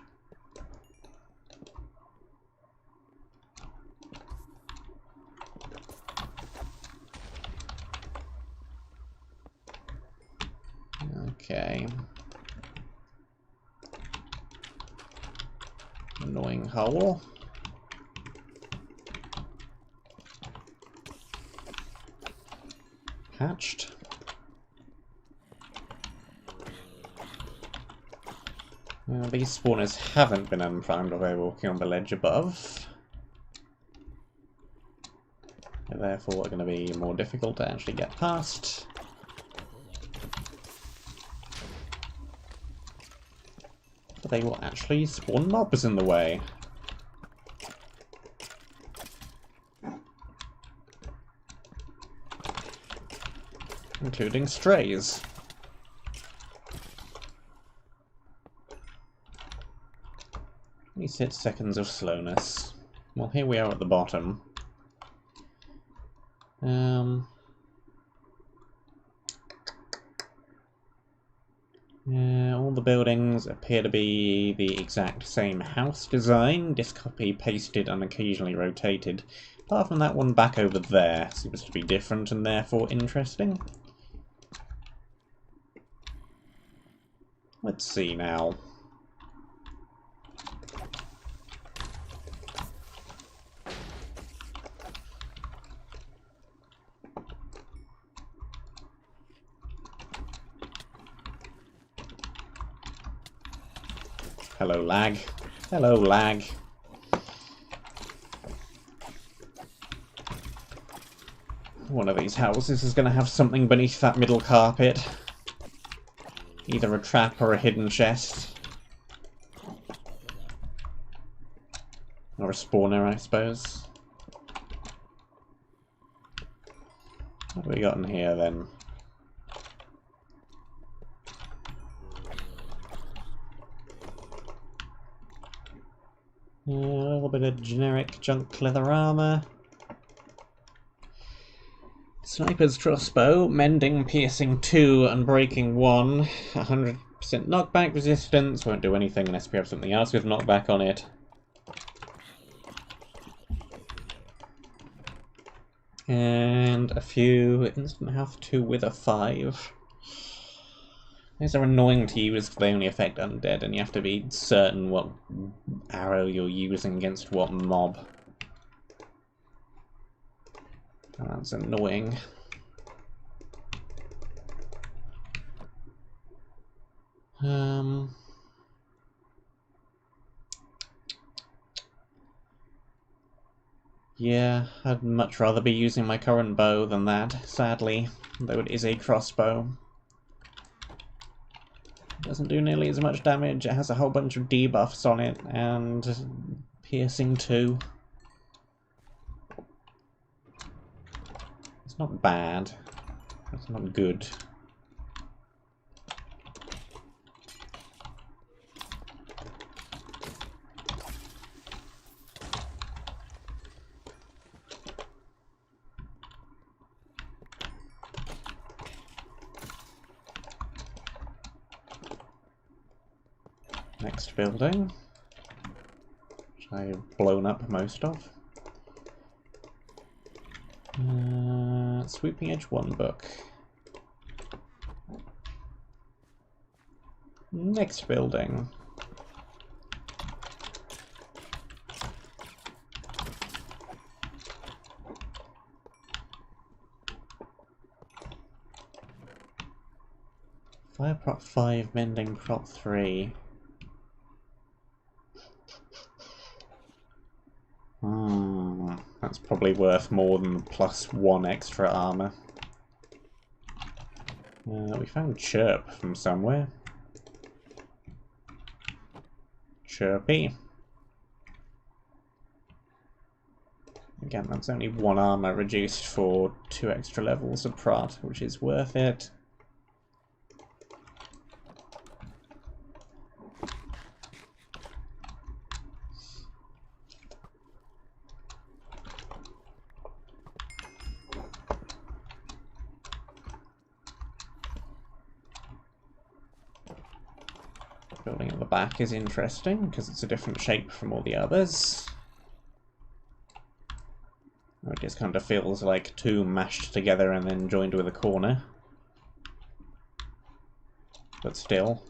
Speaker 1: Okay. Annoying hole. Hatched. These spawners haven't been unprimed by walking on the ledge above. They're therefore going to be more difficult to actually get past. But they will actually spawn mobs in the way. Including strays. Only 6 seconds of slowness. Well, here we are at the bottom. All the buildings appear to be the exact same house design, just copy, pasted, and occasionally rotated. Apart from that one back over there, seems to be different and therefore interesting. Let's see now. Hello, lag. Hello, lag. One of these houses is going to have something beneath that middle carpet. Either a trap or a hidden chest. Or a spawner, I suppose. What have we got in here, then? A little bit of generic junk leather armor. Sniper's crossbow, mending, piercing 2 and breaking 1. 100% knockback resistance, won't do anything unless we have something else with knockback on it. And a few instant health 2 with a 5. These are annoying to use because they only affect undead, and you have to be certain what arrow you're using against what mob. And that's annoying. Yeah, I'd much rather be using my current bow than that, sadly, though it is a crossbow. It doesn't do nearly as much damage, it has a whole bunch of debuffs on it, and piercing too. It's not bad, it's not good. Next building, which I've blown up most of. Sweeping Edge 1 book. Next building. Fire prop 5, mending prop 3. That's probably worth more than the +1 extra armor. We found Chirp from somewhere. Chirpy. Again, that's only 1 armor reduced for 2 extra levels of prot, which is worth it. Building at the back is interesting, because it's a different shape from all the others. It just kind of feels like 2 mashed together and then joined with a corner. But still.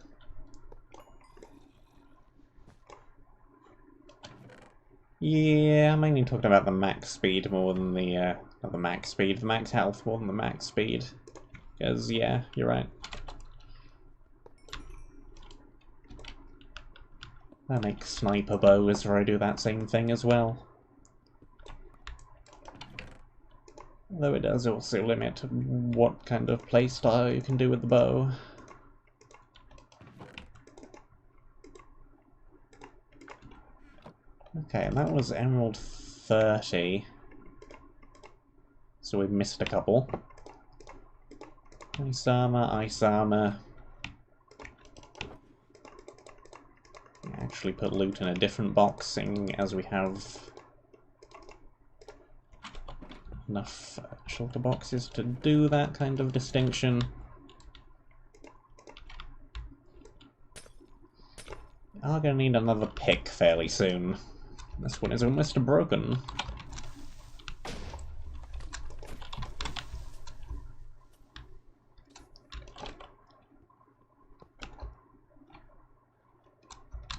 Speaker 1: Yeah, I'm mainly talking about the max speed more than the, not the max speed, the max health more than the max speed. Because, yeah, you're right. I make sniper bows where I do that same thing as well. Though it does also limit what kind of playstyle you can do with the bow. Okay, and that was Emerald 30. So we've missed a couple. Ice armor, ice armor. Actually put loot in a different box, seeing as we have enough shelter boxes to do that kind of distinction. We are going to need another pick fairly soon. This one is almost broken.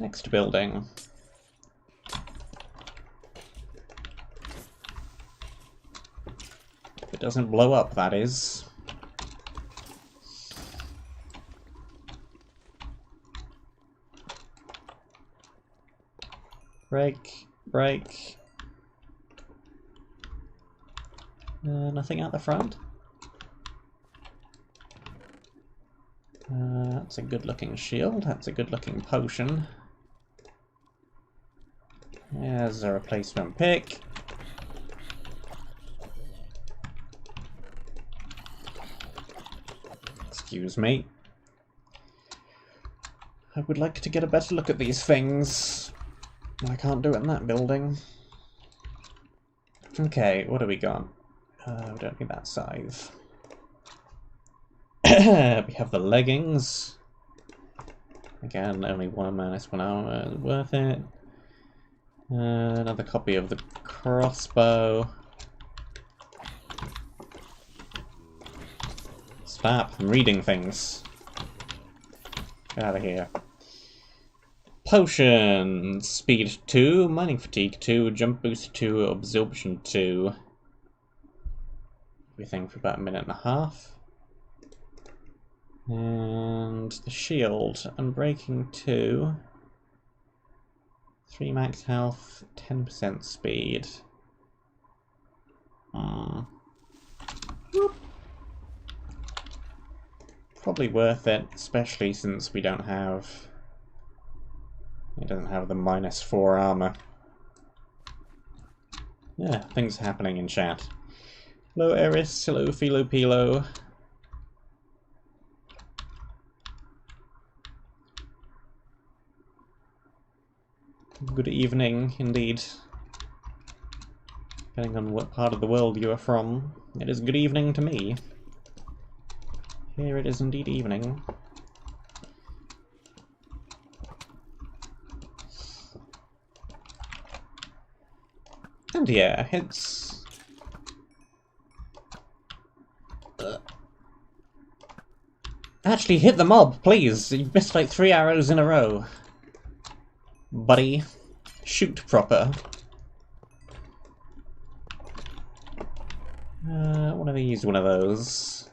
Speaker 1: Next building. If it doesn't blow up, that is. Break, break. Nothing out the front. That's a good looking shield, that's a good looking potion. There's a replacement pick. Excuse me. I would like to get a better look at these things. I can't do it in that building. Okay, what do we got? We don't need that scythe. We have the leggings. Again, only 1 minus 1 hour is worth it. Another copy of the crossbow. Stop, I'm reading things. Get out of here. Potions! Speed 2, mining fatigue 2, jump boost 2, absorption 2. Everything for about 1.5 minutes. And the shield, unbreaking 2. 3 max health, 10% speed. Probably worth it, especially since we don't have... It doesn't have the -4 armor. Yeah, things happening in chat. Hello Eris, hello Philo Pilo. Good evening, indeed. Depending on what part of the world you are from, it is good evening to me. Here it is indeed evening. And yeah, it's... Actually, hit the mob, please! You missed like 3 arrows in a row. Buddy. Shoot proper. One of these, one of those.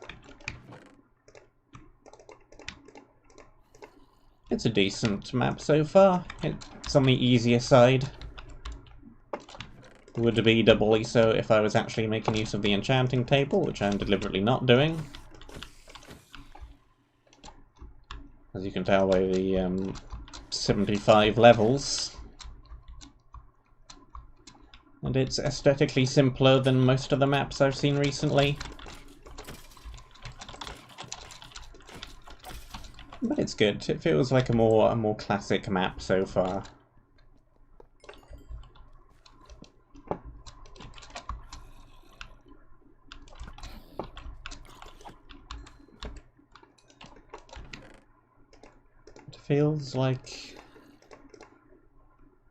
Speaker 1: It's a decent map so far. It's on the easier side. Would be doubly so if I was actually making use of the enchanting table, which I'm deliberately not doing. As you can tell by the 75 levels. And it's aesthetically simpler than most of the maps I've seen recently. But it's good. It feels like a more classic map so far. It feels like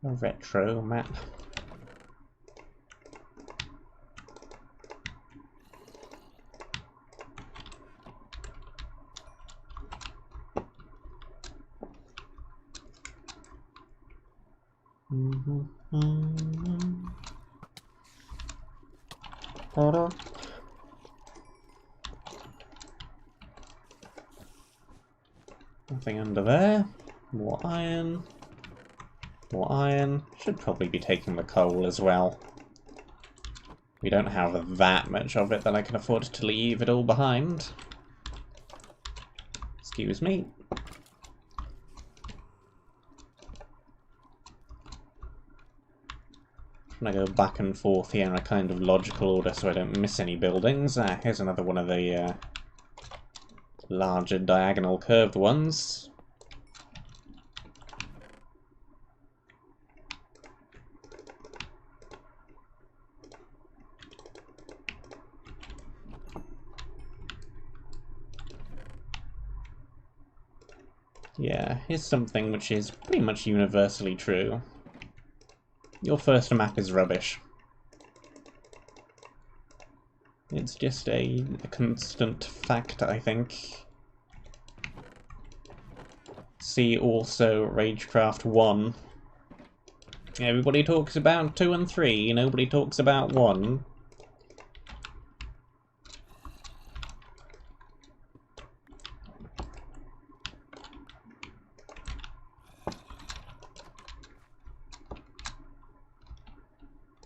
Speaker 1: a retro map. Nothing under there. More iron. More iron. Should probably be taking the coal as well. We don't have that much of it that I can afford to leave it all behind. Excuse me. I'm gonna go back and forth here in a kind of logical order so I don't miss any buildings. Here's another one of the larger diagonal curved ones. Yeah, here's something which is pretty much universally true. Your first map is rubbish. It's just a constant fact, I think. See also Ragecraft 1. Everybody talks about 2 and 3, nobody talks about 1.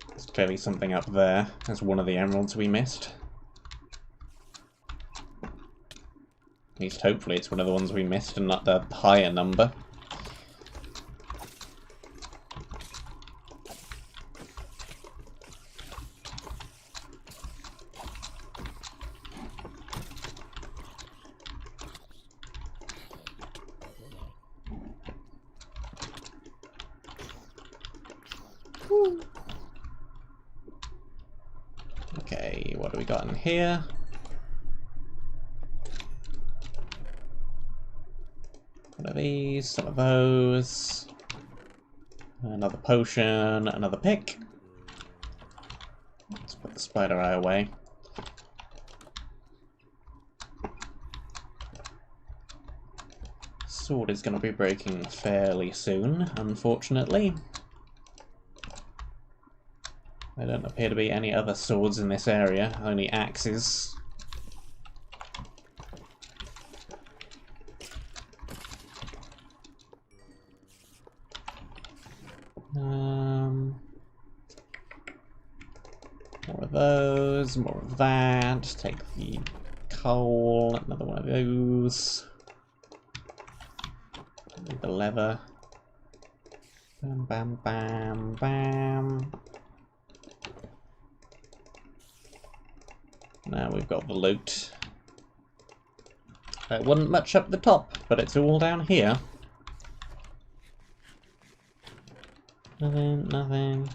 Speaker 1: There's clearly something up there. There's one of the emeralds we missed. At least hopefully it's one of the ones we missed and not the higher number. Okay, what do we got in here? One of these, some of those. Another potion, another pick. Let's put the spider eye away. Sword is going to be breaking fairly soon, unfortunately. There don't appear to be any other swords in this area, only axes. More of those, more of that. Take the coal, another one of those. The leather. Bam, bam, bam, bam. Now we've got the loot. It wasn't much up the top, but it's all down here. Nothing, nothing.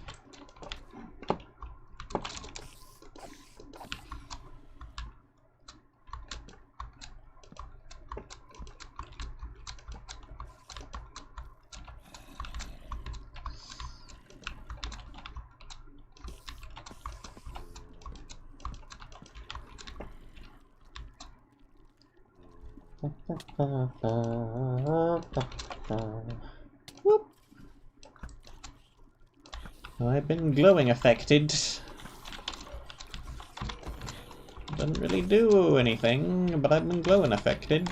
Speaker 1: Whoop. I've been glowing affected. Doesn't really do anything, but I've been glowing affected.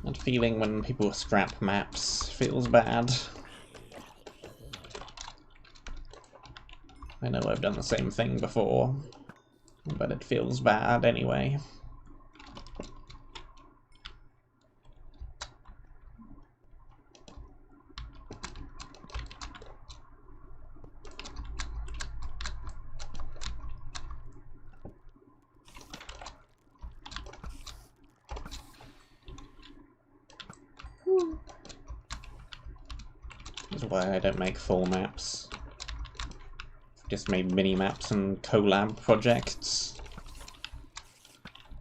Speaker 1: That feeling when people scrap maps feels bad. I know I've done the same thing before, but it feels bad anyway. That's why I don't make full maps. Just made mini-maps and collab projects.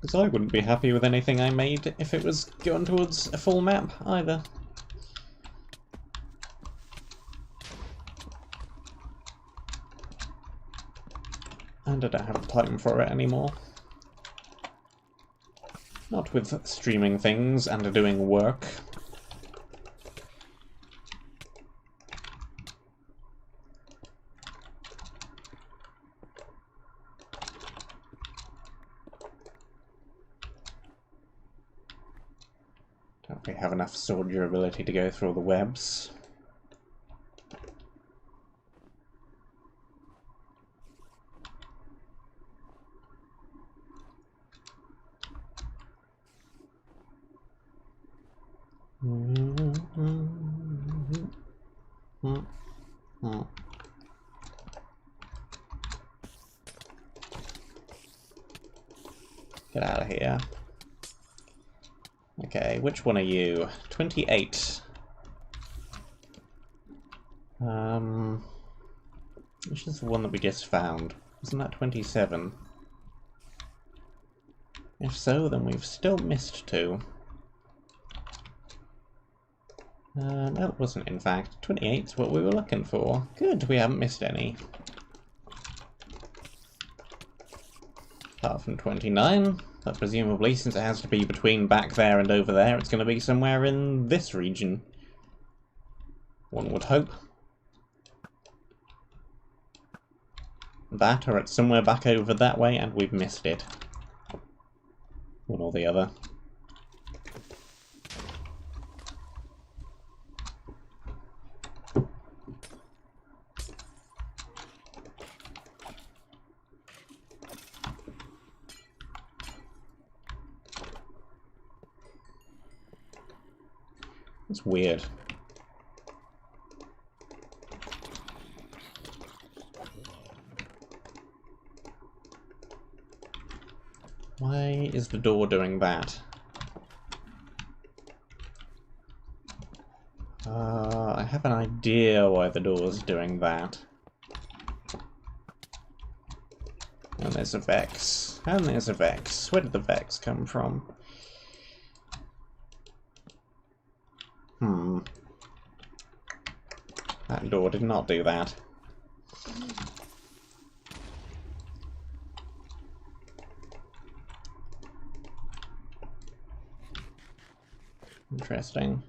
Speaker 1: Because I wouldn't be happy with anything I made if it was going towards a full map either. And I don't have time for it anymore. Not with streaming things and doing work. Don't we have enough sword durability to go through all the webs? Get out of here. Okay, which one are you? 28. Which is the one that we just found? Isn't that 27? If so, then we've still missed 2. No, it wasn't, in fact. 28 is what we were looking for. Good, we haven't missed any. Apart from 29, but presumably, since it has to be between back there and over there, it's going to be somewhere in this region. One would hope. That, or it's somewhere back over that way, and we've missed it. One or the other. It's weird. Why is the door doing that? I have an idea why the door's doing that. And there's a Vex. And there's a Vex. Where did the Vex come from? That door did not do that. Interesting.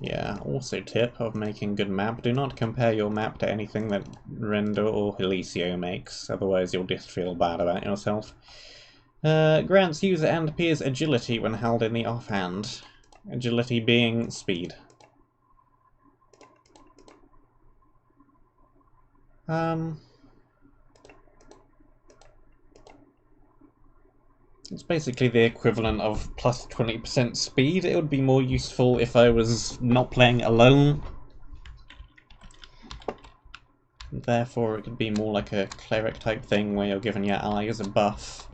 Speaker 1: Yeah, also tip of making good map, do not compare your map to anything that Render or Helicio makes, otherwise you'll just feel bad about yourself. Grants user and peers agility when held in the offhand. Agility being speed. It's basically the equivalent of plus 20% speed. It would be more useful if I was not playing alone. Therefore, it could be more like a cleric type thing where you're giving your allies a buff.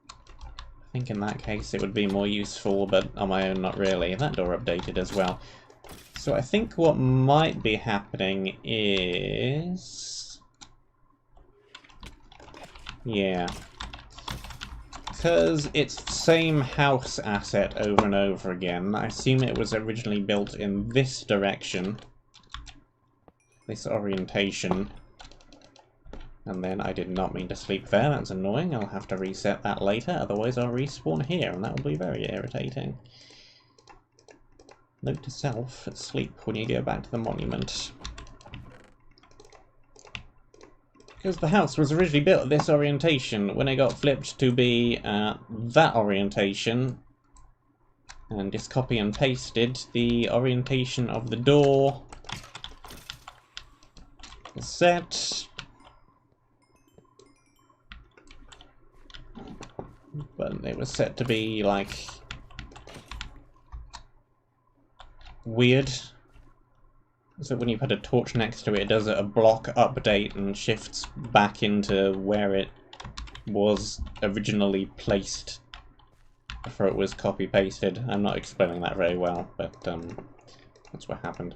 Speaker 1: I think in that case it would be more useful, but on my own not really. That door updated as well. So I think what might be happening is... yeah. Because it's the same house asset over and over again, I assume it was originally built in this direction. This orientation. And then I did not mean to sleep there, that's annoying. I'll have to reset that later, otherwise I'll respawn here, and that will be very irritating. Note to self, sleep when you go back to the monument. Because the house was originally built at this orientation, when it got flipped to be that orientation, and just copy and pasted, the orientation of the door is set. But it was set to be, like, weird. So when you put a torch next to it, it does a block update and shifts back into where it was originally placed before it was copy-pasted. I'm not explaining that very well, but that's what happened.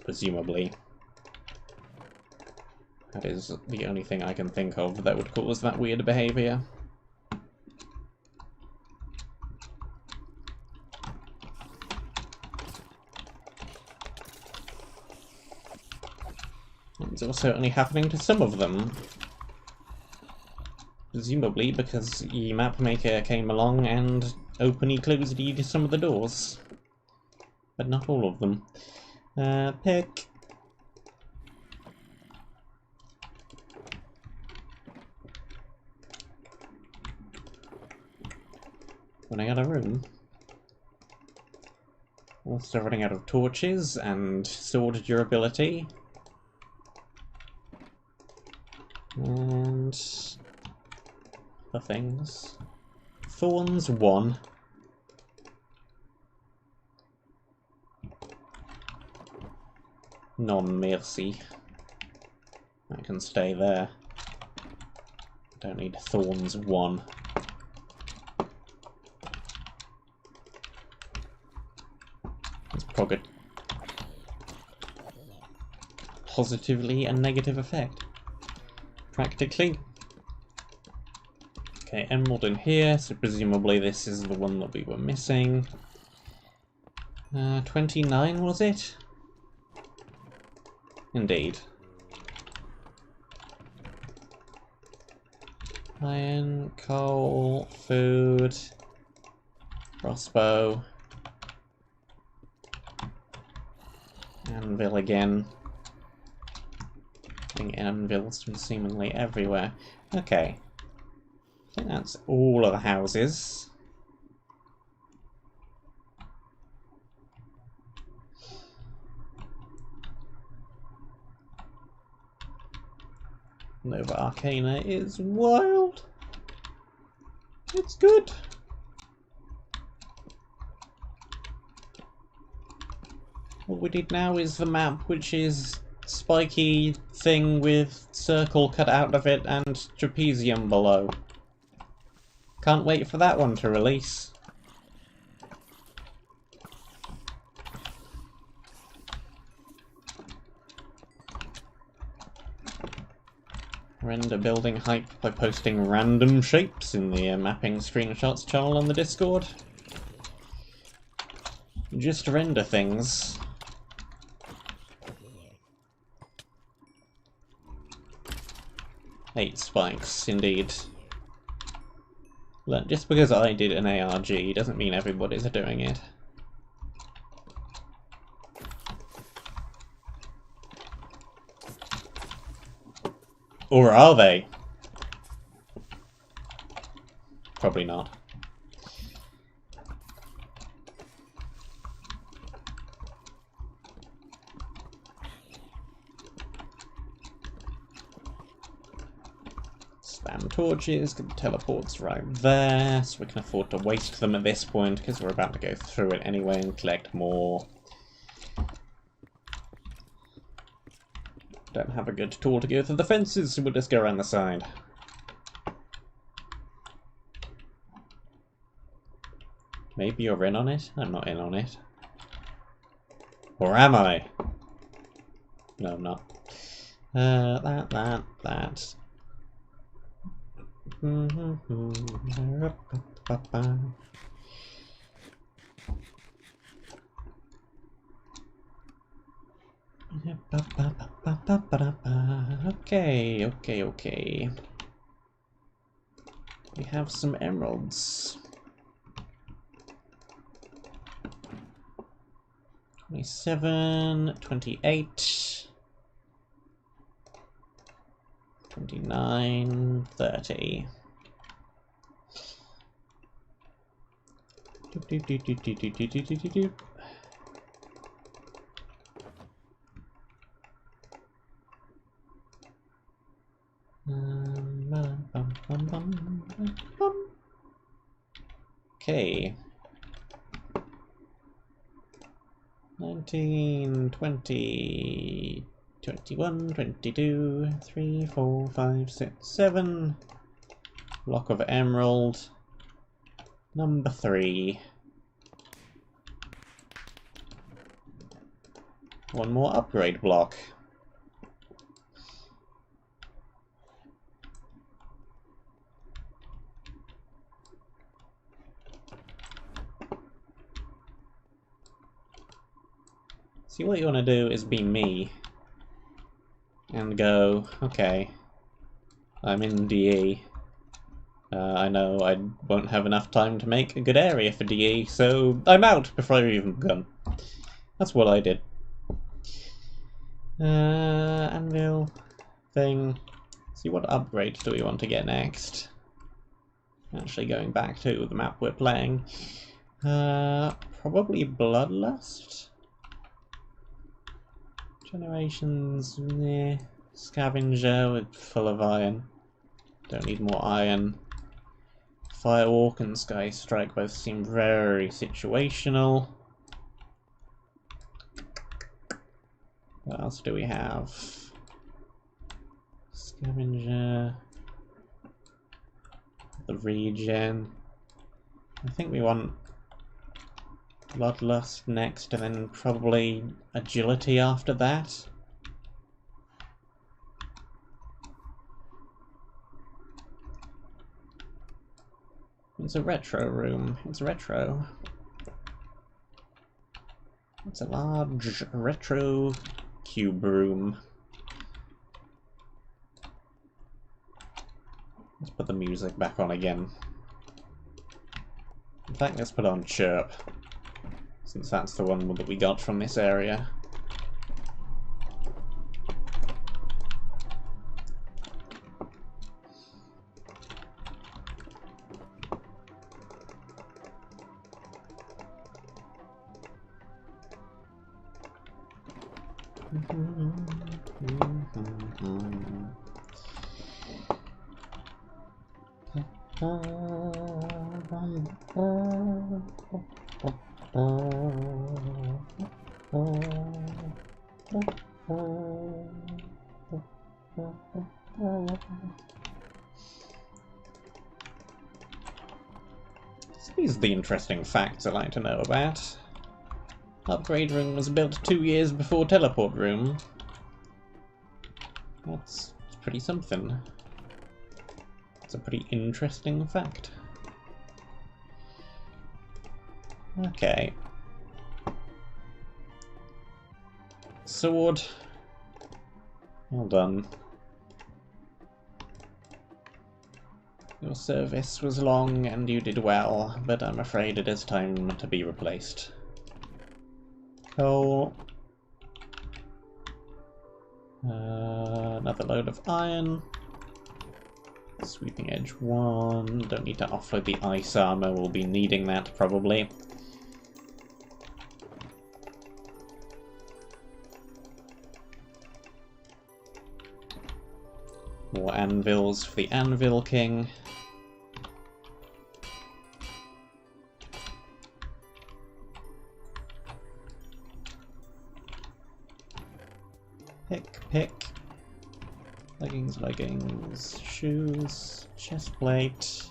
Speaker 1: Presumably. That is the only thing I can think of that would cause that weird behaviour. It's also only happening to some of them. Presumably because the mapmaker came along and openly closed to some of the doors. But not all of them. Pick. Running out of room. Also running out of torches and sword durability. And the things. Thorns 1. Non-mercy. That can stay there. Don't need thorns 1. It's probably positively a negative effect. Practically. Okay, emerald in here, so presumably this is the one that we were missing. 29 was it? Indeed. Iron, coal, food, crossbow, anvil again. Getting anvils from seemingly everywhere. Okay. I think that's all of the houses. Nova Arcana is wild. It's good. What we did now is the map, which is spiky thing with circle cut out of it and trapezium below. Can't wait for that one to release. Render building hype by posting random shapes in the mapping screenshots channel on the Discord. Just render things. Eight spikes, indeed. Just because I did an ARG doesn't mean everybody's doing it. Or are they? Probably not. Spam torches, get the teleports right there, so we can afford to waste them at this point, because we're about to go through it anyway and collect more. Don't have a good tool to go through the fences, so we'll just go around the side. Maybe you're in on it? I'm not in on it. Or am I? No, I'm not. That. Okay. We have some emeralds. 27, 28, 29, 30. Okay. 19, 20, 21, 22, 3, 4, 5, 6, 7. Block of emerald. Number 3. One more upgrade block. See, what you want to do is be me. And go, okay, I'm in DE. I know I won't have enough time to make a good area for DE, so I'm out before I've even begun. That's what I did. Anvil thing. See, what upgrades do we want to get next? Actually going back to the map we're playing. Probably Bloodlust? Generations, meh. Scavenger with full of iron. Don't need more iron. Firewalk and Sky Strike both seem very situational. What else do we have? Scavenger. The regen. I think we want Bloodlust next, and then probably Agility after that. It's a retro room. It's retro. It's a large retro cube room. Let's put the music back on again. In fact, let's put on Chirp, since that's the one that we got from this area. These are the interesting facts I like to know about. Upgrade room was built 2 years before teleport room. That's pretty something. It's a pretty interesting fact. Okay. Sword. Well done. Your service was long and you did well, but I'm afraid it is time to be replaced. Coal. another load of iron. Sweeping edge 1. Don't need to offload the ice armor, we'll be needing that probably. More anvils for the Anvil King. Pick. Leggings, shoes, chestplate,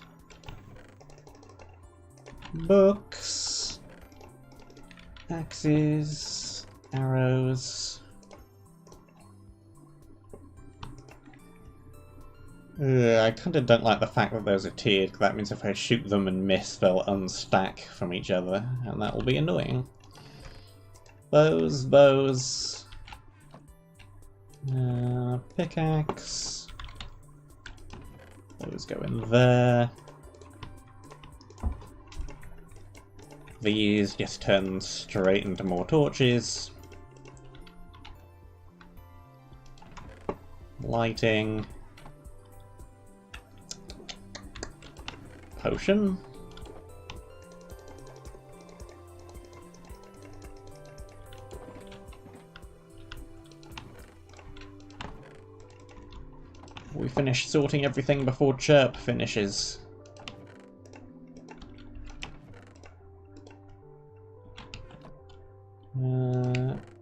Speaker 1: books, axes, arrows. I kinda don't like the fact that those are tiered, because that means if I shoot them and miss, they'll unstack from each other, and that will be annoying. Bows. Pickaxe. Those go in there. These just turn straight into more torches. Lighting. Potion. We finish sorting everything before Chirp finishes.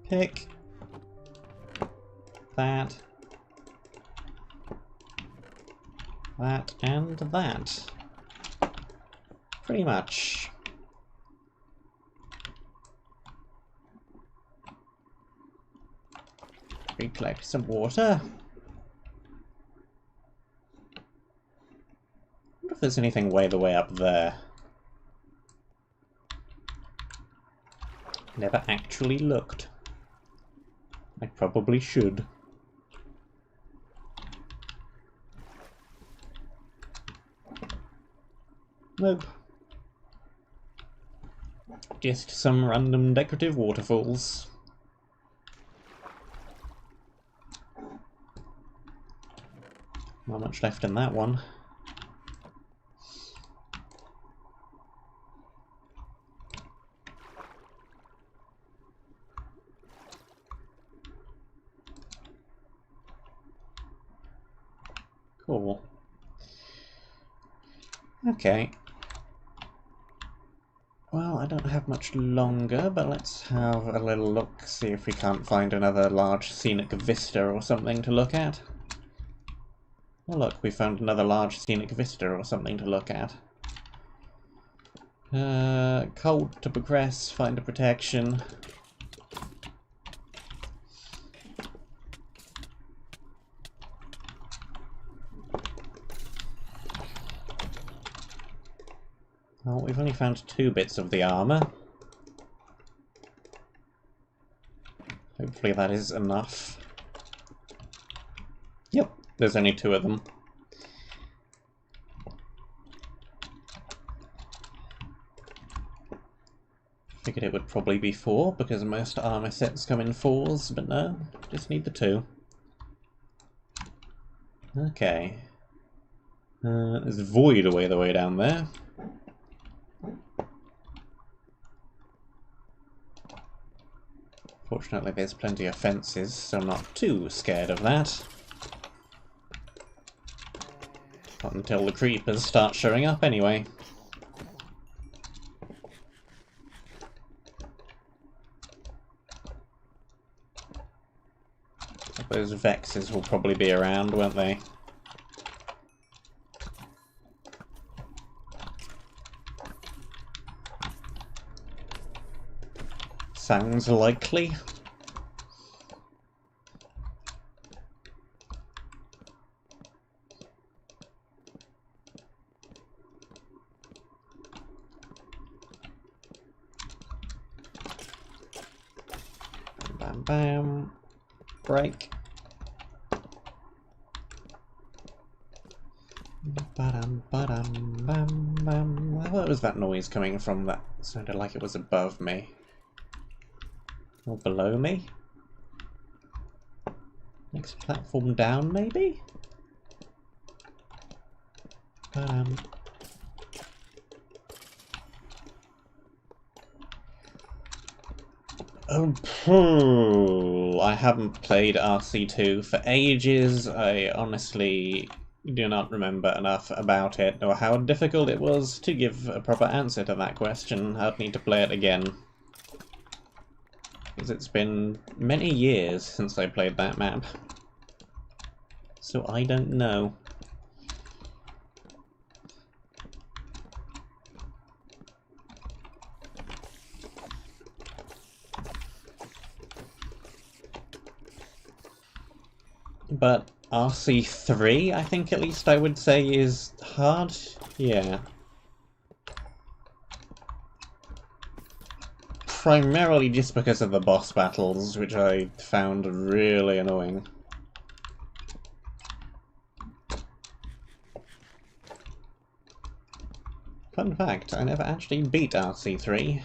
Speaker 1: Pick. That. That and that. Pretty much. Recollect some water. I wonder if there's anything way up there. Never actually looked. I probably should. Nope. Just some random decorative waterfalls. Not much left in that one. Cool. Okay. Well, I don't have much longer, but let's have a little look, see if we can't find another large scenic vista or something to look at. Oh look, we found another large scenic vista or something to look at. Cold to progress, find a protection. Well, we've only found 2 bits of the armor. Hopefully that is enough. Yep, there's only 2 of them. Figured it would probably be 4, because most armor sets come in 4s, but no, just need the 2. Okay. There's void away the way down there. Fortunately, there's plenty of fences, so I'm not too scared of that. Not until the creepers start showing up, anyway. Those Vexes will probably be around, won't they? Sounds likely. Bam bam. Break. Ba-dum, ba-dum, bam, bam. Where was that noise coming from? That sounded like it was above me. Or below me? Next platform down, maybe? I haven't played RC2 for ages. I honestly do not remember enough about it or how difficult it was to give a proper answer to that question. I'd need to play it again. Because it's been many years since I played that map. So I don't know. But RC3, I think at least I would say, is hard. Yeah. Primarily just because of the boss battles, which I found really annoying. Fun fact, I never actually beat RC3.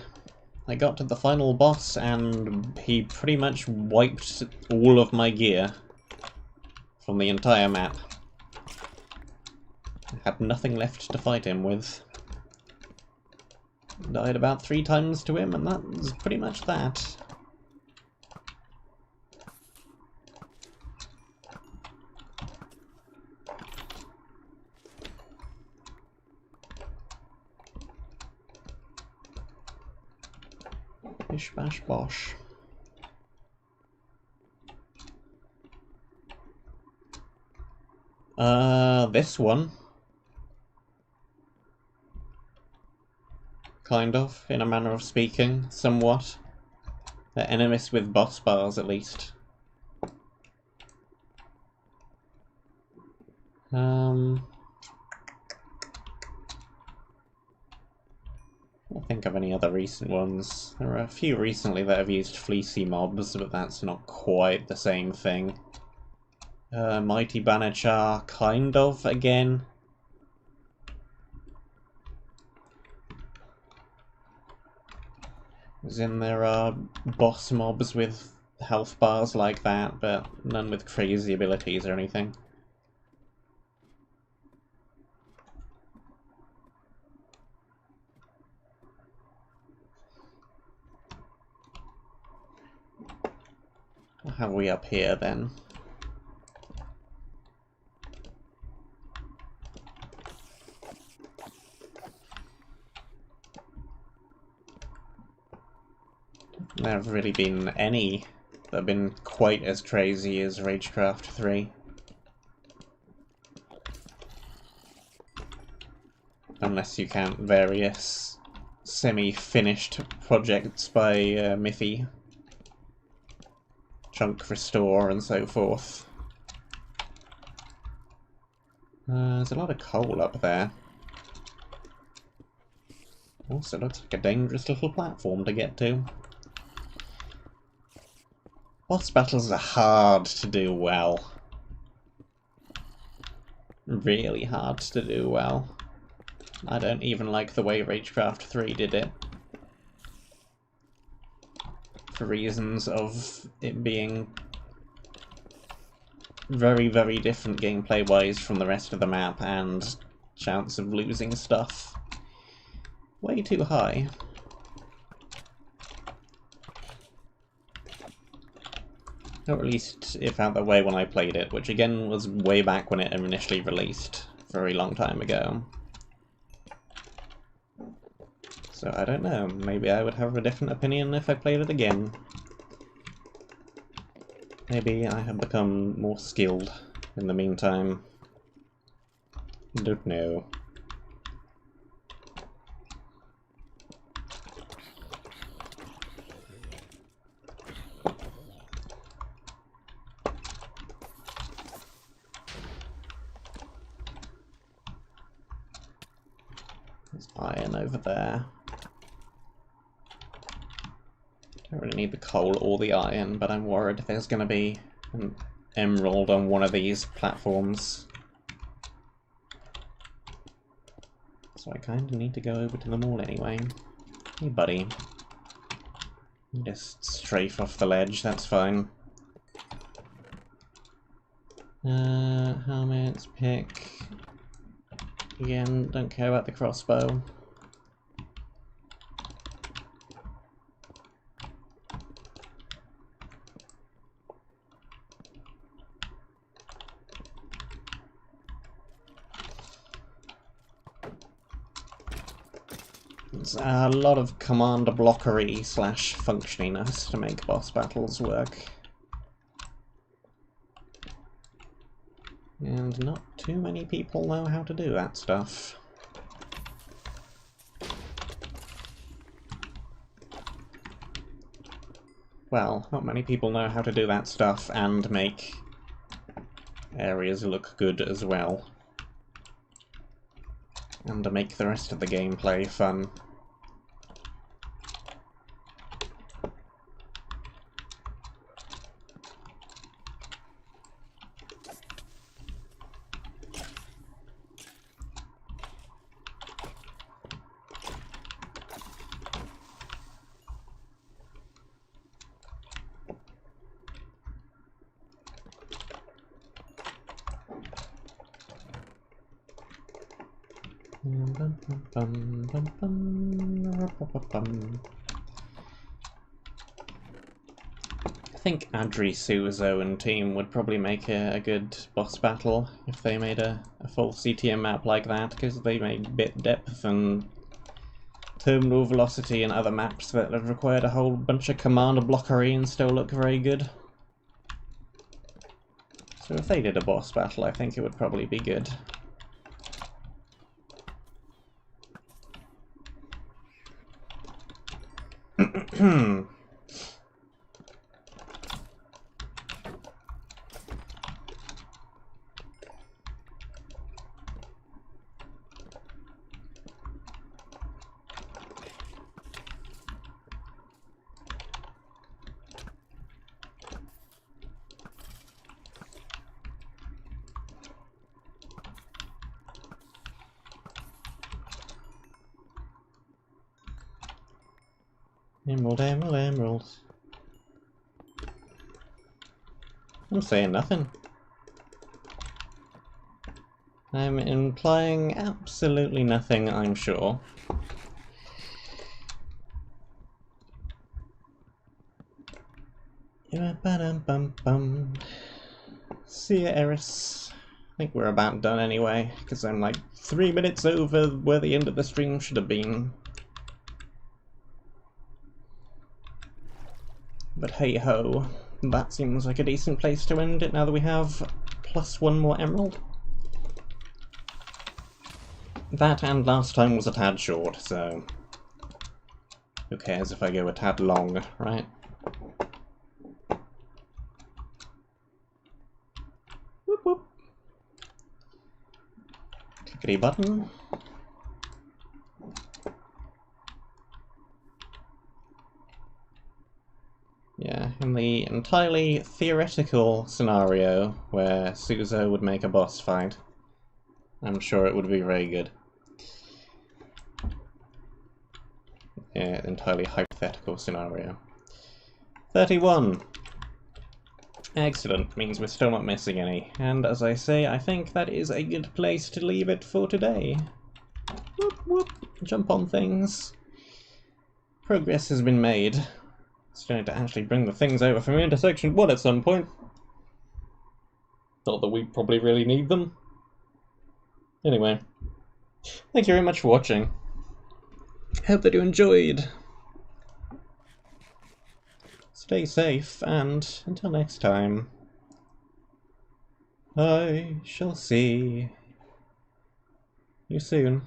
Speaker 1: I got to the final boss and he pretty much wiped all of my gear from the entire map. I had nothing left to fight him with. Died about 3 times to him, and that was pretty much that. Bish bash bosh. This one. Kind of, in a manner of speaking, somewhat. They're enemies with boss bars, at least. I can't think of any other recent ones. There are a few recently that have used fleecy mobs, but that's not quite the same thing. Mighty Banachar, kind of, again. As in, there are boss mobs with health bars like that, but none with crazy abilities or anything. What have we up here, then? There haven't really been any that have been quite as crazy as Ragecraft 3. Unless you count various semi-finished projects by Miffy, Chunk Restore, and so forth. There's a lot of coal up there. Also looks like a dangerous little platform to get to. Boss battles are hard to do well. Really hard to do well. I don't even like the way Ragecraft 3 did it. For reasons of it being very, very different gameplay-wise from the rest of the map, and chance of losing stuff way too high. Or at least it felt that way when I played it, which again was way back when it initially released, a very long time ago. So I don't know, maybe I would have a different opinion if I played it again. Maybe I have become more skilled in the meantime. Don't know. There's iron over there. Don't really need the coal or the iron, but I'm worried there's going to be an emerald on one of these platforms. So I kind of need to go over to them all anyway. Hey buddy. You just strafe off the ledge, that's fine. Helmets, pick. Again, don't care about the crossbow. There's a lot of command blockery slash functioniness to make boss battles work. And not too many people know how to do that stuff. Well, not many people know how to do that stuff and make areas look good as well. And to make the rest of the gameplay fun. I think Adri, Suzo and team would probably make a good boss battle if they made a full CTM map like that, because they made bit depth and terminal velocity and other maps that have required a whole bunch of command blockery and still look very good. So if they did a boss battle, I think it would probably be good. Emerald, emerald, emerald. I'm saying nothing. I'm implying absolutely nothing, I'm sure. See ya, Eris. I think we're about done anyway, because I'm like 3 minutes over where the end of the stream should have been. But hey ho, that seems like a decent place to end it now that we have plus one more emerald. That and last time was a tad short, so who cares if I go a tad long, right? Whoop whoop. Clickety button. Yeah, in the entirely theoretical scenario where Suzo would make a boss fight, I'm sure it would be very good. Yeah, entirely hypothetical scenario. 31! Excellent, means we're still not missing any. And as I say, I think that is a good place to leave it for today. Whoop whoop, jump on things. Progress has been made. Still need to actually bring the things over from intersection 1 at some point. Not that we probably really need them. Anyway, thank you very much for watching. Hope that you enjoyed. Stay safe, and until next time, I shall see you soon.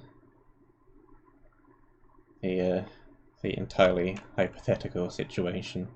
Speaker 1: The entirely hypothetical situation.